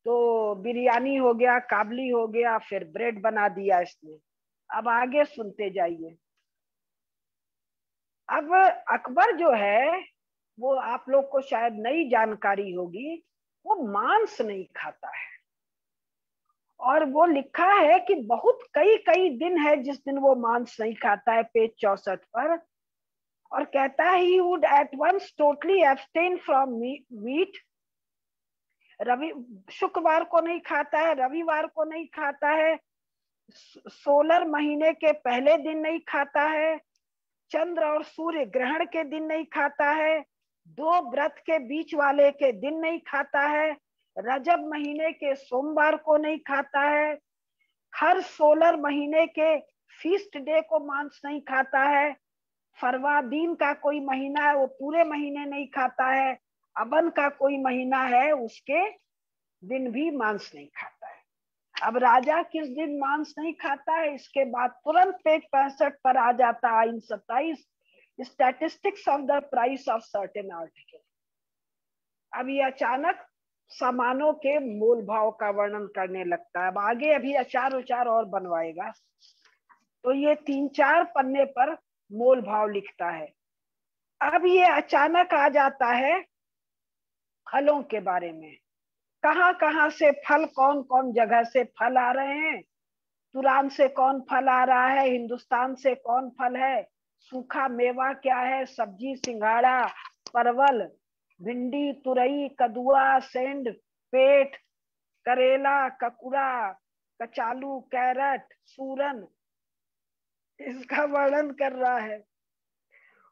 तो बिरयानी हो गया, काबली हो गया, फिर ब्रेड बना दिया इसने। अब आगे सुनते जाइए। अब अकबर जो है, वो आप लोग को शायद नई जानकारी होगी, वो मांस नहीं खाता है। और वो लिखा है कि बहुत कई कई दिन है जिस दिन वो मांस नहीं खाता है, पेज 64 पर। और कहता है he would at once totally abstain from meat. रवि शुक्रवार को नहीं खाता है, रविवार को नहीं खाता है, सोलर महीने के पहले दिन नहीं खाता है, चंद्र और सूर्य ग्रहण के दिन नहीं खाता है, 2 व्रत के बीच वाले के दिन नहीं खाता है, रजब महीने के सोमवार को नहीं खाता है, हर सोलर महीने के फीस्ट डे को मांस नहीं खाता है, फरवादीन का कोई महीना है वो पूरे महीने नहीं खाता है, अबन का कोई महीना है उसके दिन भी मांस नहीं खाता है। अब राजा किस दिन मांस नहीं खाता है, इसके बाद तुरंत पेज 65 पर आ जाता है आइन 27, statistics of the price of certain article. अब ये अचानक सामानों के मोल भाव का वर्णन करने लगता है। अब आगे अभी अचार उचार और बनवाएगा, तो ये 3-4 पन्ने पर मोल भाव लिखता है। अब ये अचानक आ जाता है फलों के बारे में, कहाँ कहाँ से फल, कौन कौन जगह से फल आ रहे हैं, तुरान से कौन फल आ रहा है, हिंदुस्तान से कौन फल है, सूखा मेवा क्या है, सब्जी सिंघाड़ा, परवल, भिंडी, तुरई, कदुआ, सेंड, पेट, करेला, ककुड़ा, कचालू, कैरट, सूरन, इसका वर्णन कर रहा है।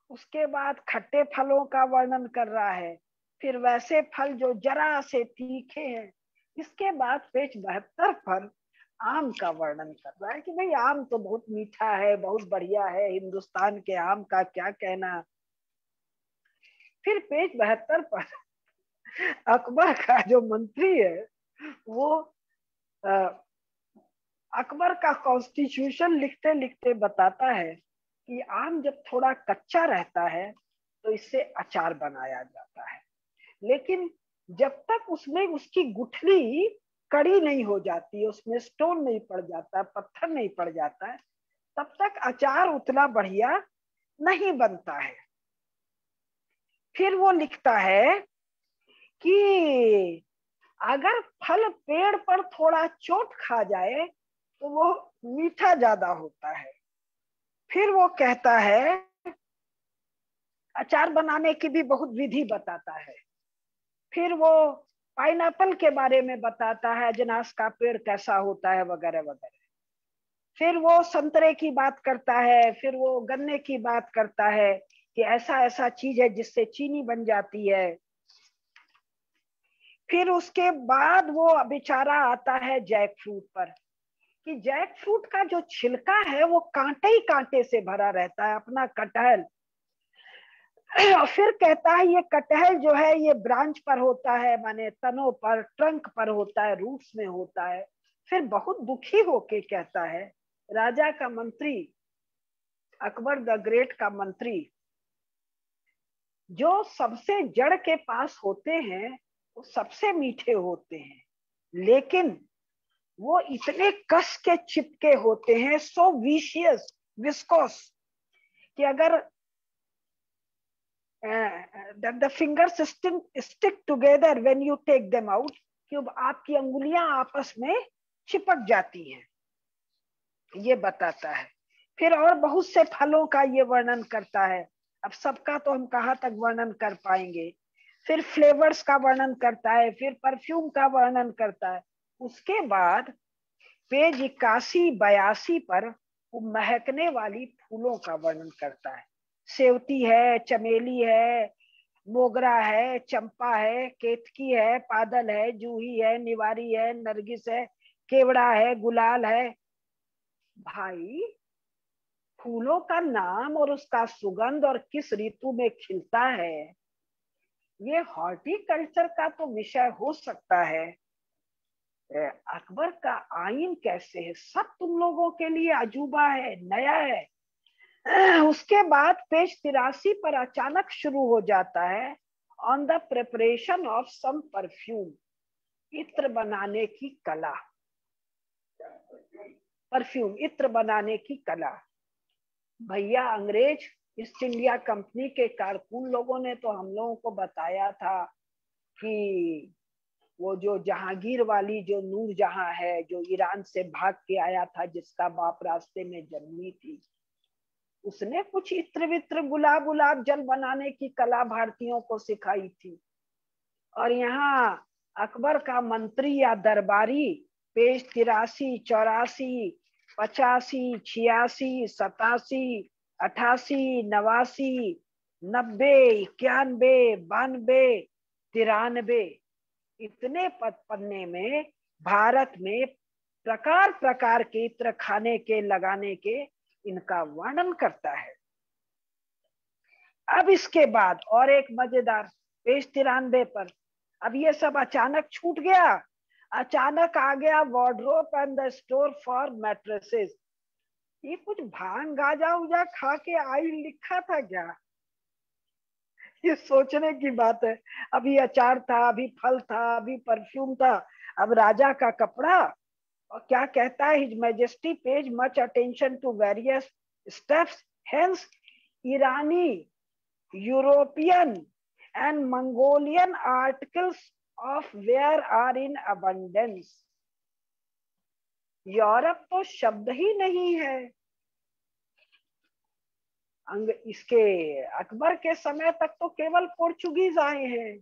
उसके बाद खट्टे फलों का वर्णन कर रहा है, फिर वैसे फल जो जरा से तीखे हैं। इसके बाद पेज 72 पर आम का वर्णन कर रहा है कि भाई आम तो बहुत मीठा है, बहुत बढ़िया है, हिंदुस्तान के आम का क्या कहना। फिर पेज 72 पर अकबर का जो मंत्री है वो अकबर का कॉन्स्टिट्यूशन लिखते लिखते बताता है कि आम जब थोड़ा कच्चा रहता है तो इससे अचार बनाया जाता है, लेकिन जब तक उसमें उसकी गुठली कड़ी नहीं हो जाती है, उसमें स्टोन नहीं पड़ जाता, पत्थर नहीं पड़ जाता है, तब तक अचार उतना बढ़िया नहीं बनता है। फिर वो लिखता है कि अगर फल पेड़ पर थोड़ा चोट खा जाए तो वो मीठा ज्यादा होता है। फिर वो कहता है, अचार बनाने की भी बहुत विधि बताता है। फिर वो पाइनएप्पल के बारे में बताता है, अजनास का पेड़ कैसा होता है वगैरह वगैरह। फिर वो संतरे की बात करता है, फिर वो गन्ने की बात करता है कि ऐसा ऐसा चीज है जिससे चीनी बन जाती है। फिर उसके बाद वो बेचारा आता है जैक फ्रूट पर, कि जैक फ्रूट का जो छिलका है वो कांटे ही कांटे से भरा रहता है, अपना कटहल। और फिर कहता है ये कटहल जो है ये ब्रांच पर होता है, माने तनों पर, ट्रंक पर होता है, रूट्स में होता है। फिर बहुत दुखी होके कहता है, राजा का मंत्री, अकबर द ग्रेट का मंत्री, जो सबसे जड़ के पास होते हैं वो सबसे मीठे होते हैं, लेकिन वो इतने कस के चिपके होते हैं, सो विशियस, विस्कोस, कि अगर the fingers stick together when you take them out, कि आपकी अंगुलियां आपस में चिपक जाती हैं, ये बताता है। फिर और बहुत से फलों का ये वर्णन करता है, अब सबका तो हम कहाँ तक वर्णन कर पाएंगे। फिर फ्लेवर्स का वर्णन करता है, फिर परफ्यूम का वर्णन करता है। उसके बाद पेज 81-82 पर वो महकने वाली फूलों का वर्णन करता है। सेवती है, चमेली है, मोगरा है, चंपा है, केतकी है, पादल है, जूही है, निवारी है, नरगिस है, केवड़ा है, गुलाल है। भाई, फूलों का नाम और उसका सुगंध और किस ऋतु में खिलता है, ये हॉर्टिकल्चर का तो विषय हो सकता है। अकबर का आइन कैसे है, सब तुम लोगों के लिए अजूबा है, नया है। उसके बाद पेज 83 पर अचानक शुरू हो जाता है, on the preparation of some perfume, इत्र बनाने की कला। परफ्यूम, इत्र बनाने की कला। भैया, अंग्रेज ईस्ट इंडिया कंपनी के कारकुन लोगों ने तो हम लोगों को बताया था कि वो जो जहांगीर वाली जो नूर जहां है, जो ईरान से भाग के आया था, जिसका बाप रास्ते में जन्मी थी, उसने कुछ इत्र वित्र, गुलाब गुलाब जल बनाने की कला भारतीयों को सिखाई थी। और यहाँ अकबर का मंत्री या दरबारी पेज 83, 84, 85, 86, 87, 88, 89, 90, 91, 92, 93, इतने पन्ने में भारत में प्रकार प्रकार के इत्र खाने के, लगाने के, इनका वर्णन करता है। अब इसके बाद और एक मजेदार, पेज 93 पर, अब ये सब अचानक छूट गया, अचानक आ गया wardrobe and the store for mattresses. ये कुछ भांग गाजा उजा खा के आई लिखा था क्या? ये सोचने की बात है। अभी अचार था, अभी फल था, अभी परफ्यूम था, अब राजा का कपड़ा। और क्या कहता है, his majesty pays much attention to various steps, hence Irani, European and Mongolian articles of ware are in abundance. Europe तो शब्द ही नहीं है। इसके अकबर के समय तक तो केवल पोर्चुगीज आए हैं।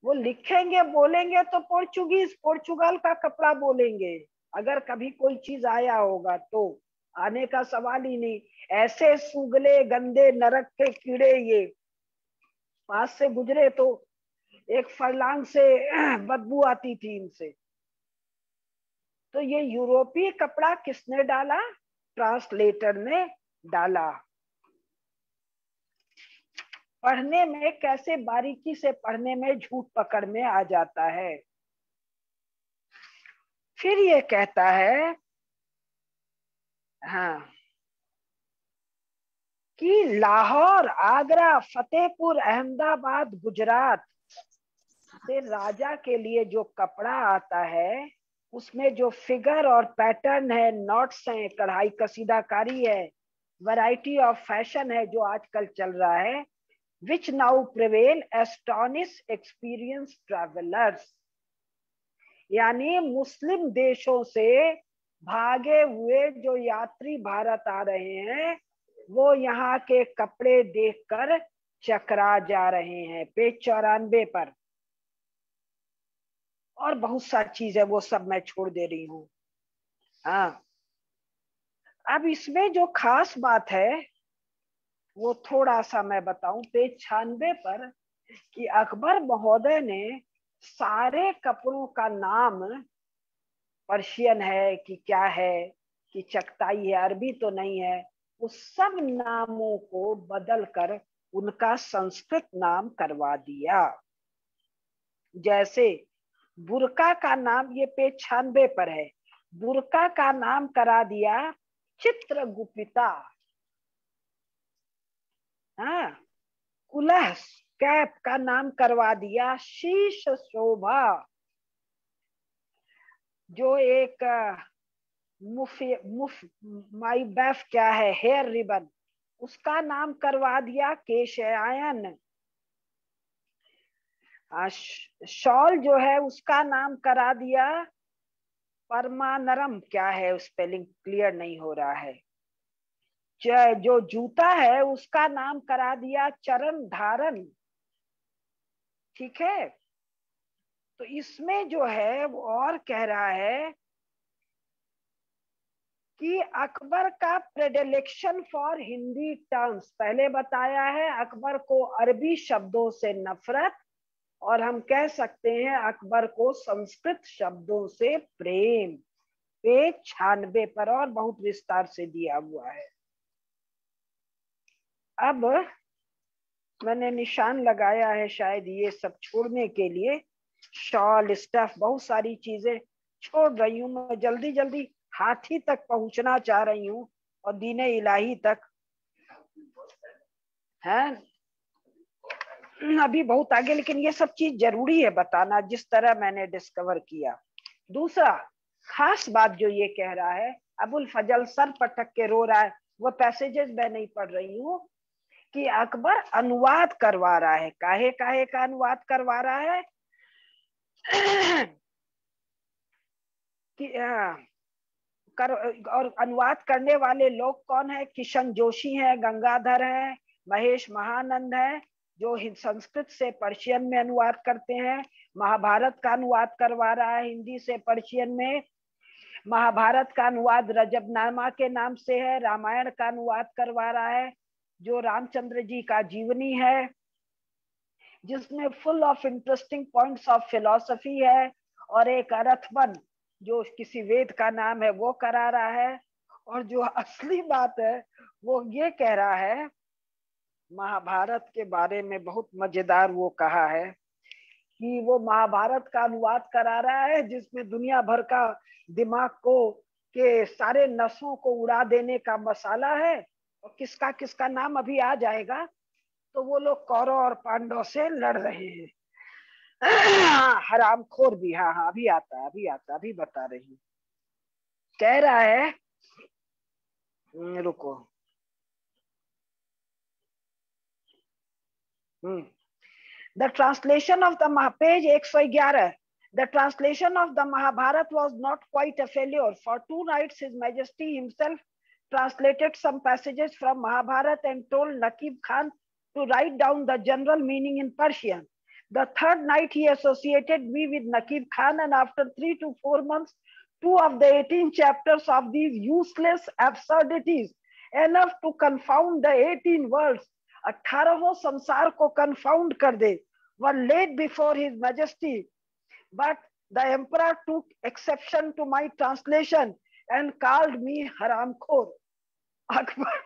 वो लिखेंगे, बोलेंगे तो पोर्चुगीज, पोर्चुगल का कपड़ा बोलेंगे, अगर कभी कोई चीज आया होगा तो। आने का सवाल ही नहीं। ऐसे सुगले गंदे नरक के कीड़े ये पास से गुजरे तो एक फरलांग से बदबू आती थी इनसे। तो ये यूरोपीय कपड़ा किसने डाला? ट्रांसलेटर ने डाला। पढ़ने में कैसे बारीकी से पढ़ने में झूठ पकड़ में आ जाता है। फिर ये कहता है, हाँ, कि लाहौर, आगरा, फतेहपुर, अहमदाबाद, गुजरात से राजा के लिए जो कपड़ा आता है, उसमें जो फिगर और पैटर्न है, नॉट्स हैं, कढ़ाई कसीदाकारी है, वैरायटी ऑफ फैशन है जो आजकल चल रहा है, which now prevail astonish experience travellers, यानी मुस्लिम देशों से भागे हुए जो यात्री भारत आ रहे हैं, वो यहाँ के कपड़े देखकर चकरा जा रहे हैं। पेज 94 पर। और बहुत सा चीज है, वो सब मैं छोड़ दे रही हूँ। हाँ, अब इसमें जो खास बात है वो थोड़ा सा मैं बताऊं, पेज 96 पर, कि अकबर महोदय ने सारे कपड़ों का नाम, पर्शियन है कि क्या है, कि चगताई है, अरबी तो नहीं है, उस सब नामों को बदल कर उनका संस्कृत नाम करवा दिया। जैसे बुर्का का नाम, ये पेज 96 पर है, बुर्का का नाम करा दिया चित्रगुप्ता। हाँ, कुलह कैप का नाम करवा दिया शीश शोभा। जो एक मुफ मुफ माई बैफ क्या है, हेयर रिबन, उसका नाम करवा दिया केशयायन। शॉल जो है उसका नाम करा दिया परमानरम, क्या है स्पेलिंग क्लियर नहीं हो रहा है। जो जूता है उसका नाम करा दिया चरण धारण। ठीक है, तो इसमें जो है वो और कह रहा है कि अकबर का प्रेडिलेक्शन फॉर हिंदी टर्म्स, पहले बताया है अकबर को अरबी शब्दों से नफरत, और हम कह सकते हैं अकबर को संस्कृत शब्दों से प्रेम। पेज 96 पर और बहुत विस्तार से दिया हुआ है। अब मैंने निशान लगाया है शायद ये सब छोड़ने के लिए, शॉल स्टफ बहुत सारी चीजें छोड़ रही हूँ मैं, जल्दी जल्दी हाथी तक पहुंचना चाह रही हूँ और दीने इलाही तक है अभी बहुत आगे, लेकिन ये सब चीज जरूरी है बताना जिस तरह मैंने डिस्कवर किया। दूसरा खास बात जो ये कह रहा है, अबुल फजल सर पटक के रो रहा है, वो पैसेजेस मैं नहीं पढ़ रही हूँ, कि अकबर अनुवाद करवा रहा है। काहे काहे का अनुवाद करवा रहा है कि और अनुवाद करने वाले लोग कौन है? किशन जोशी है, गंगाधर है, महेश महानंद है, जो संस्कृत से पर्शियन में अनुवाद करते हैं। महाभारत का अनुवाद करवा रहा है हिंदी से पर्शियन में। महाभारत का अनुवाद रजबनामा के नाम से है। रामायण का अनुवाद करवा रहा है जो रामचंद्र जी का जीवनी है, जिसमें full of interesting points of philosophy है। और एक अरथबन जो किसी वेद का नाम है वो करा रहा है। और जो असली बात है वो ये कह रहा है, महाभारत के बारे में बहुत मजेदार वो कहा है कि वो महाभारत का अनुवाद करा रहा है जिसमें दुनिया भर का दिमाग को के सारे नसों को उड़ा देने का मसाला है। और किसका किसका नाम अभी आ जाएगा, तो वो लोग कौरव और पांडव से लड़ रहे हैं। हरामखोर भी, हाँ हाँ अभी आता है, अभी आता, अभी बता रही हूँ। कह रहा है, रुको, the translation of the page 111, the translation of the Mahabharata was not quite a failure. For 2 nights his majesty himself translated some passages from Mahabharata and told Nakib Khan to write down the general meaning in Persian. The third night he associated me with Nakib Khan, and after 3 to 4 months, 2 of the 18 chapters of these useless absurdities, enough to confound the 18 worlds, 18 संसार को confound कर दे, were laid before his majesty. But the emperor took exception to my translation and called me haramkhor. Akbar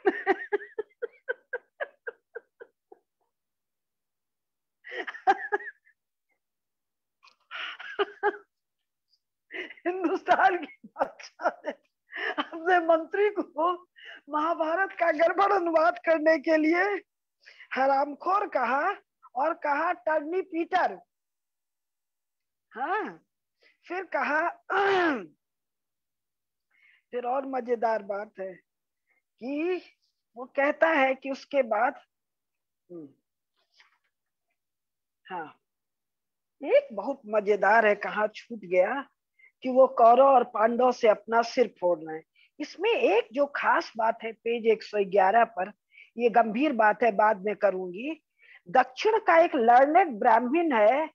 Hindustan की बादशाह ने अपने मंत्री को महाभारत का गड़बड़ अनुवाद करने के लिए हरामखोर कहा और कहा टर्नी पीटर। हाँ, फिर कहा फिर और मजेदार बात है कि वो कहता है कि उसके बाद हाँ, एक बहुत मजेदार है, कहाँ छूट गया, कि वो कौरव और पांडव से अपना सिर फोड़ना है। इसमें एक जो खास बात है पेज 111 पर, ये गंभीर बात है, बाद में करूंगी। दक्षिण का एक लर्नेड ब्राह्मण है,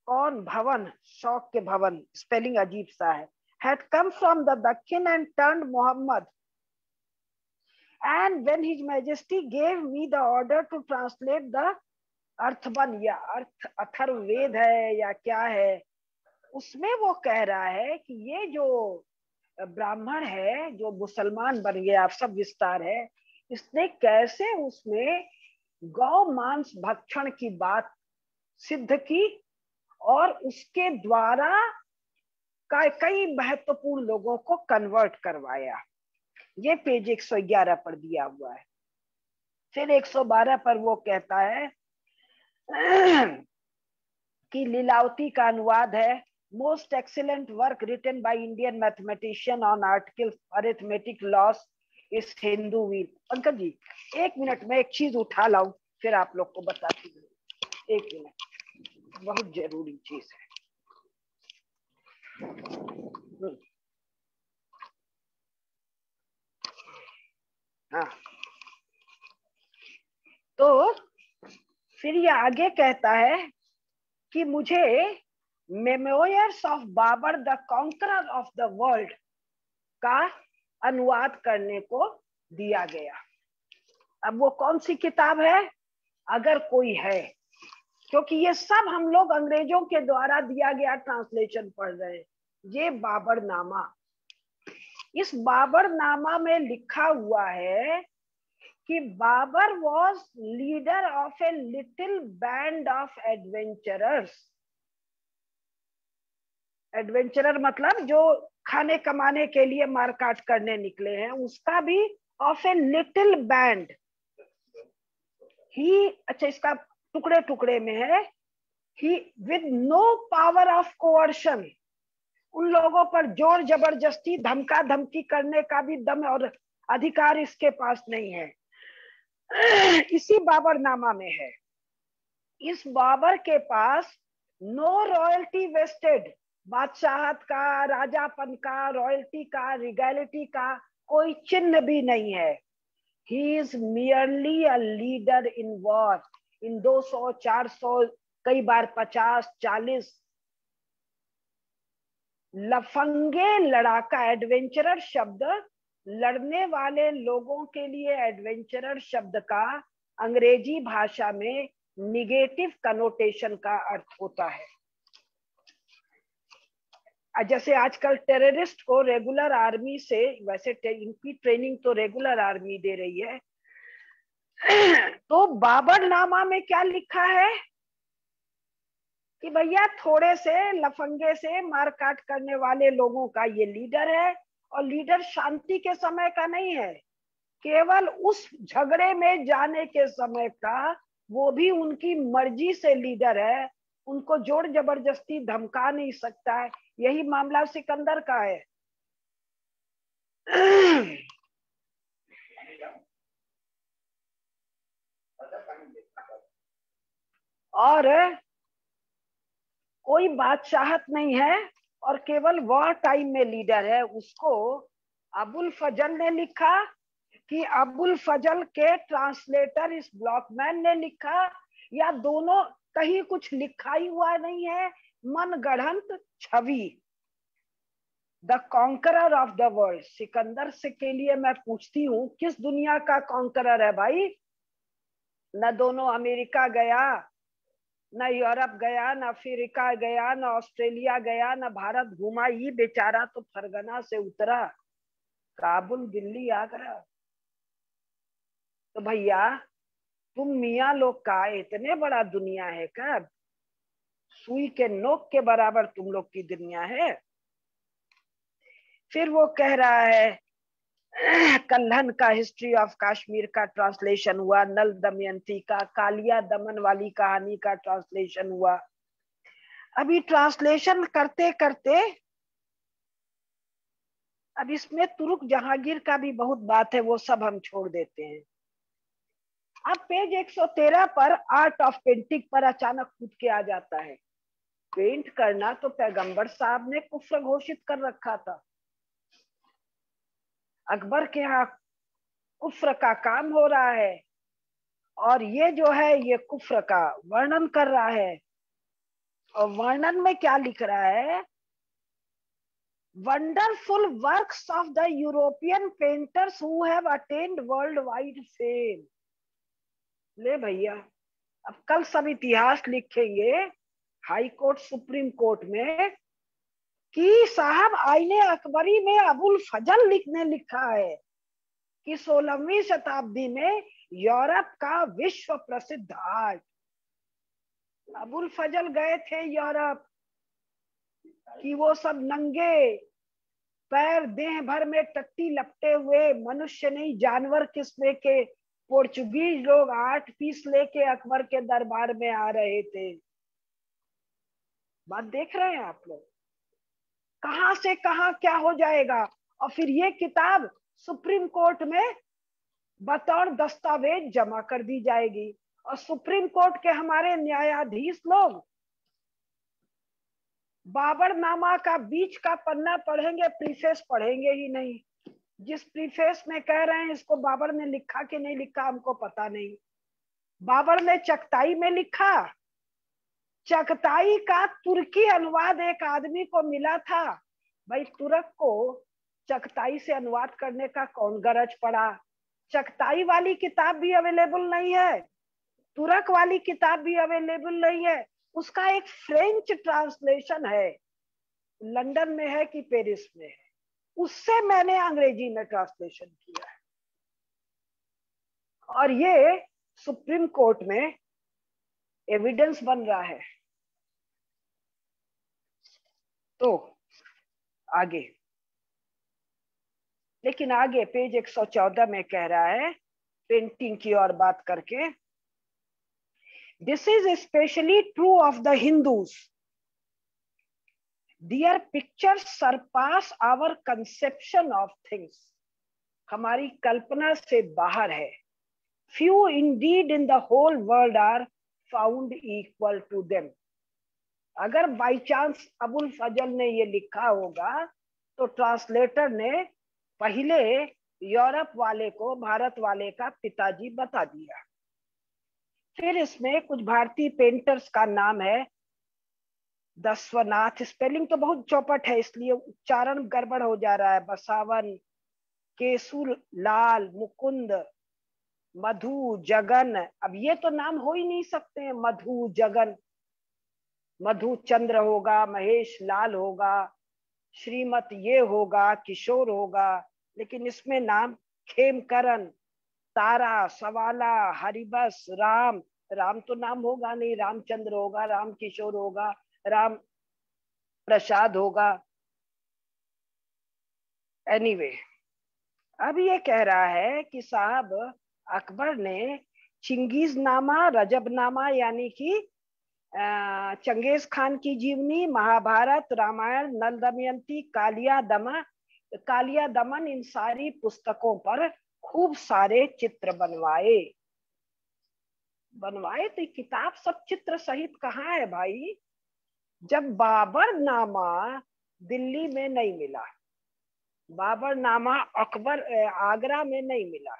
कौन? भवन, शौक के भवन, स्पेलिंग अजीब सा है। had come from the Dakhin and turned Muhammad. And when His Majesty gave me the order to translate the अर्थबन या अर्थ अथर्ववेद है या क्या है, उसमें वो कह रहा है कि ये जो ब्राह्मण है जो मुसलमान बन गया, आप सब विस्तार है, इसने कैसे उसमें गौ मांस भक्षण की बात सिद्ध की और उसके द्वारा कई महत्वपूर्ण लोगों को कन्वर्ट करवाया। ये पेज 111 पर दिया हुआ है। फिर 112 पर वो कहता है कि लीलावती का अनुवाद है, most excellent work written by Indian mathematician on article arithmetic loss is Hindu वीर। पंकज जी 1 मिनट में एक चीज उठा लाऊं फिर आप लोग को बताती हूँ। 1 मिनट, बहुत जरूरी चीज है। हाँ, तो फिर ये आगे कहता है कि मुझे memoirs of Babur the conqueror of the world का अनुवाद करने को दिया गया। अब वो कौन सी किताब है? अगर कोई है, क्योंकि ये सब हम लोग अंग्रेजों के द्वारा दिया गया ट्रांसलेशन पढ़ रहे हैं। ये बाबरनामा, इस बाबरनामा में लिखा हुआ है कि Babur was leader of a little band of adventurers. Adventurer मतलब जो खाने कमाने के लिए मारकाट करने निकले हैं, उसका भी ऑफ ए लिटिल बैंड ही। अच्छा, इसका टुकड़े टुकड़े में है, ही with no power of coercion, उन लोगों पर जोर जबरदस्ती धमका धमकी करने का भी दम और अधिकार इसके पास नहीं है। इसी बाबरनामा में है। इस बाबर के पास नो रॉयल्टी वेस्टेड, बादशाहत का, राजापन का, रॉयल्टी का, रिगैलिटी का कोई चिन्ह भी नहीं है। He is merely a leader in war. इन 200, 400, कई बार 50, 40 लफंगे लड़ाका, एडवेंचरर शब्द लड़ने वाले लोगों के लिए एडवेंचरर शब्द का अंग्रेजी भाषा में निगेटिव कनोटेशन का अर्थ होता है। जैसे आजकल टेररिस्ट को रेगुलर आर्मी से, वैसे इनकी ट्रेनिंग तो रेगुलर आर्मी दे रही है, तो बाबरनामा में क्या लिखा है कि भैया थोड़े से लफंगे से मारकाट करने वाले लोगों का ये लीडर है, और लीडर शांति के समय का नहीं है, केवल उस झगड़े में जाने के समय का, वो भी उनकी मर्जी से लीडर है, उनको जोर जबरदस्ती धमका नहीं सकता है। यही मामला सिकंदर का है। और कोई बादशाहत नहीं है और केवल वॉर टाइम में लीडर है। उसको अबुल फजल ने लिखा कि अबुल फजल के ट्रांसलेटर इस ब्लॉकमैन ने लिखा, या दोनों, कहीं कुछ लिखा ही हुआ नहीं है, मन गढ़ंत छवि। The conqueror of the world, Sikandar से के लिए मैं पूछती हूँ किस दुनिया का कॉन्करर है भाई? न दोनों अमेरिका गया, न यूरोप गया, न अफ्रीका गया, न ऑस्ट्रेलिया गया, न भारत घुमा, ये बेचारा तो फरगना से उतरा, काबुल, दिल्ली, आगरा। तो भैया तुम मियाँ लोग का इतने बड़ा दुनिया है क्या? सुई के नोक के बराबर तुम लोग की दुनिया है। फिर वो कह रहा है कल्हन का हिस्ट्री ऑफ कश्मीर का ट्रांसलेशन हुआ, नल दमयंती का, कालिया दमन वाली कहानी का ट्रांसलेशन हुआ। अभी ट्रांसलेशन करते करते अब इसमें तुरुक जहांगीर का भी बहुत बात है, वो सब हम छोड़ देते हैं। अब पेज 113 पर आर्ट ऑफ पेंटिंग पर अचानक कूद के आ जाता है। पेंट करना तो पैगंबर साहब ने कुफ्र घोषित कर रखा था। अकबर के यहाँ कुफ्र का काम हो रहा है और ये जो है ये कुफ्र का वर्णन कर रहा है। और वर्णन में क्या लिख रहा है, wonderful works of the European painters who have attend world wide fame. ले भैया, अब कल सब इतिहास लिखेंगे हाई कोर्ट सुप्रीम कोर्ट में कि साहब आईने अकबरी में अबुल फजल ने लिखा है कि 16वीं शताब्दी में यूरोप का विश्व प्रसिद्ध आर्ट। अबुल फजल गए थे यूरोप कि वो सब नंगे पैर देह भर में टट्टी लपटे हुए, मनुष्य नहीं जानवर किस्म के पोर्चुगीज लोग 8 पीस लेके अकबर के दरबार में आ रहे थे। बात देख रहे हैं आप लोग, कहां से कहां क्या हो जाएगा। और फिर ये किताब सुप्रीम कोर्ट में बतौर दस्तावेज जमा कर दी जाएगी और सुप्रीम कोर्ट के हमारे न्यायाधीश लोग बाबरनामा का बीच का पन्ना पढ़ेंगे, प्रीफेस पढ़ेंगे ही नहीं। जिस प्रीफेस में कह रहे हैं इसको बाबर ने लिखा कि नहीं लिखा हमको पता नहीं। बाबर ने चगताई में लिखा, चगताई का तुर्की अनुवाद एक आदमी को मिला था। भाई तुर्क को चगताई से अनुवाद करने का कौन गरज पड़ा। चगताई वाली किताब भी अवेलेबल नहीं है, तुर्क वाली किताब भी अवेलेबल नहीं है। उसका एक फ्रेंच ट्रांसलेशन है, लंदन में है कि पेरिस में है, उससे मैंने अंग्रेजी में ट्रांसलेशन किया है और ये सुप्रीम कोर्ट में एविडेंस बन रहा है। तो आगे, लेकिन आगे पेज 114 में कह रहा है पेंटिंग की और बात करके, this is specially true of the Hindus, their pictures surpass our conception of things. हमारी कल्पना से बाहर है। Few indeed in the whole world are found equal to them. अगर बाई चांस अबुल फजल ने ये लिखा होगा तो ट्रांसलेटर ने पहले यूरोप वाले को भारत वाले का पिताजी बता दिया। फिर इसमें कुछ भारतीय पेंटर्स का नाम है दस्वनाथ, स्पेलिंग तो बहुत चौपट है इसलिए उच्चारण गड़बड़ हो जा रहा है। बसावन, केसुर लाल, मुकुंद, मधु जगन, अब ये तो नाम हो ही नहीं सकते हैं। मधु जगन, मधु चंद्र होगा, महेश लाल होगा, श्रीमत ये होगा, किशोर होगा, लेकिन इसमें नाम खेमकरण, तारा, सवाला, हरिबस, राम, राम तो नाम होगा नहीं, रामचंद्र होगा, राम किशोर होगा, राम प्रसाद होगा। एनीवे, अब ये कह रहा है कि साहब अकबर ने चिंगीजनामा, रजबनामा यानी कि चंगेज खान की जीवनी, महाभारत, रामायण, नल दमयंती, कालिया दमन, इन सारी पुस्तकों पर खूब सारे चित्र बनवाए। तो किताब सब चित्र सहित कहाँ है भाई। जब बाबरनामा दिल्ली में नहीं मिला, बाबरनामा अकबर आगरा में नहीं मिला,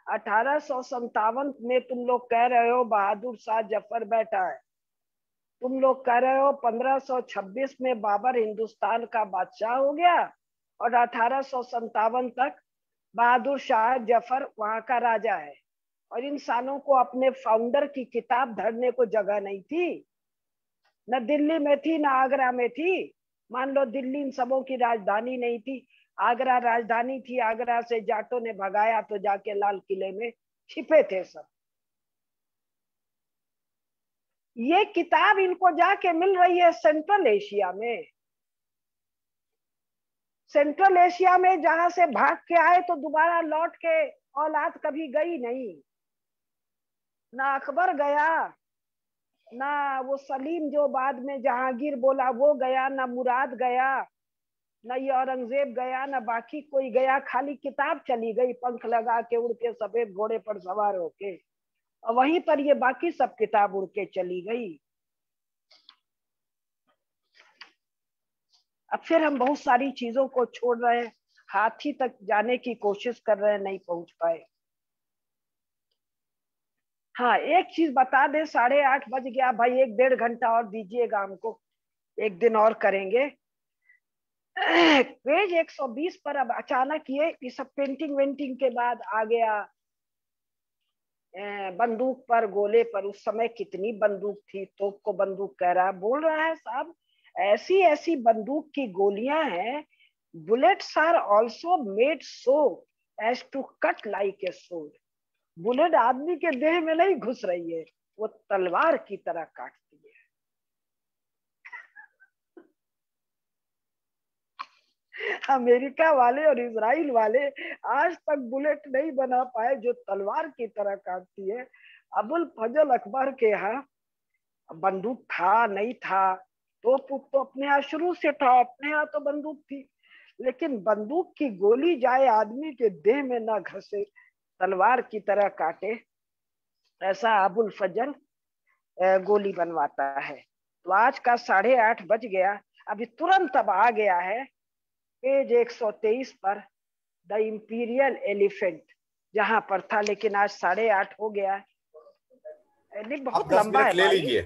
1857 में तुम लोग कह रहे हो बहादुर शाह जफर बैठा है, तुम लोग कह रहे हो 1526 में बाबर हिंदुस्तान का बादशाह हो गया और 1857 तक बहादुर शाह जफर वहां का राजा है। और इन सालों को अपने फाउंडर की किताब धरने को जगह नहीं थी, न दिल्ली में थी न आगरा में थी। मान लो दिल्ली इन सबों की राजधानी नहीं थी, आगरा राजधानी थी, आगरा से जाटों ने भगाया तो जाके लाल किले में छिपे थे सब। ये किताब इनको जाके मिल रही है सेंट्रल एशिया में, सेंट्रल एशिया में जहां से भाग के आए तो दोबारा लौट के औलाद कभी गई नहीं। ना अकबर गया, ना वो सलीम जो बाद में जहांगीर बोला वो गया, ना मुराद गया, न ये औरंगजेब गया, न बाकी कोई गया, खाली किताब चली गई पंख लगा के उड़ के सफेद घोड़े पर सवार होके, और वहीं पर ये बाकी सब किताब उड़ के चली गई। अब फिर हम बहुत सारी चीजों को छोड़ रहे हैं, हाथी तक जाने की कोशिश कर रहे हैं, नहीं पहुंच पाए। हाँ एक चीज बता दे, 8:30 बज गया भाई, 1-1.5 घंटा और दीजिएगा हमको, एक दिन और करेंगे। पेज 120 पर अब अचानक ये सब पेंटिंग वेंटिंग के बाद आ गया बंदूक पर, गोले पर। उस समय कितनी बंदूक थी, तोप को बंदूक कह रहा है, बोल रहा है साहब ऐसी ऐसी बंदूक की गोलियां हैं, bullets are also made so as to cut like a sword। Bullet आदमी के देह में नहीं घुस रही है, वो तलवार की तरह काटती है। अमेरिका वाले और इजराइल वाले आज तक बुलेट नहीं बना पाए जो तलवार की तरह काटती है। अबुल फजल अकबर के यहाँ बंदूक था नहीं था, तो अपने यहाँ शुरू से था, अपने यहाँ तो बंदूक थी, लेकिन बंदूक की गोली जाए आदमी के देह में ना घसे, तलवार की तरह काटे, ऐसा अबुल फजल गोली बनवाता है। तो आज का 8:30 बज गया, अभी तुरंत अब आ गया है पेज 123 पर द इंपीरियल एलिफेंट, जहां पर था, लेकिन आज 8:30 हो गया है। बहुत आप 10 लंबा है मिनट ले भाई। लीजिए।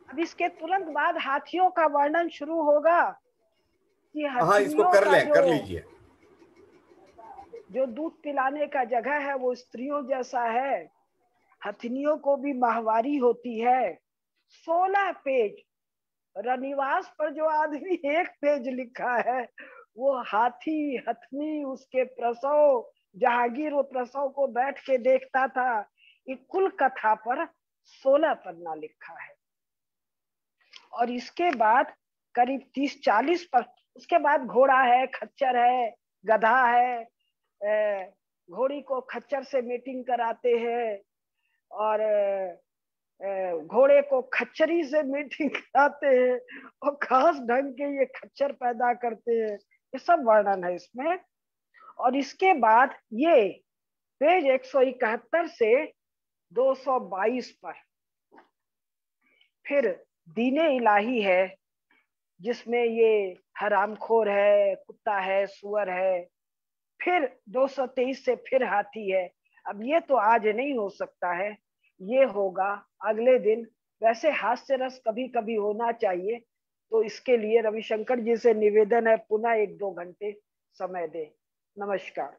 अब इसके तुरंत बाद हाथियों का वर्णन शुरू होगा कि हाँ, इसको हाथियों कर का लें, कर लीजिए। जो दूध पिलाने का जगह है वो स्त्रियों जैसा है, हथिनियों को भी माहवारी होती है। 16 पेज, रनिवास पर जो आदमी 1 पेज लिखा है, वो हाथी हथनी उसके प्रसव, जहांगीर वो प्रसव को बैठ के देखता था, ये कुल कथा पर 16 पन्ना लिखा है। और इसके बाद करीब 30-40 पर, उसके बाद घोड़ा है, खच्चर है, गधा है, घोड़ी को खच्चर से मीटिंग कराते हैं, और घोड़े को खच्चरी से मीटिंग कराते हैं, और खास ढंग के ये खच्चर पैदा करते हैं, ये सब वर्णन है इसमें। और इसके बाद ये पेज 171 से 222 पर फिर दीने इलाही है, जिसमें ये हरामखोर है, कुत्ता है, सुअर है। फिर 223 से फिर हाथी है। अब ये तो आज नहीं हो सकता है, ये होगा अगले दिन। वैसे हास्य रस कभी कभी होना चाहिए, तो इसके लिए रविशंकर जी से निवेदन है पुनः 1-2 घंटे समय दे। नमस्कार।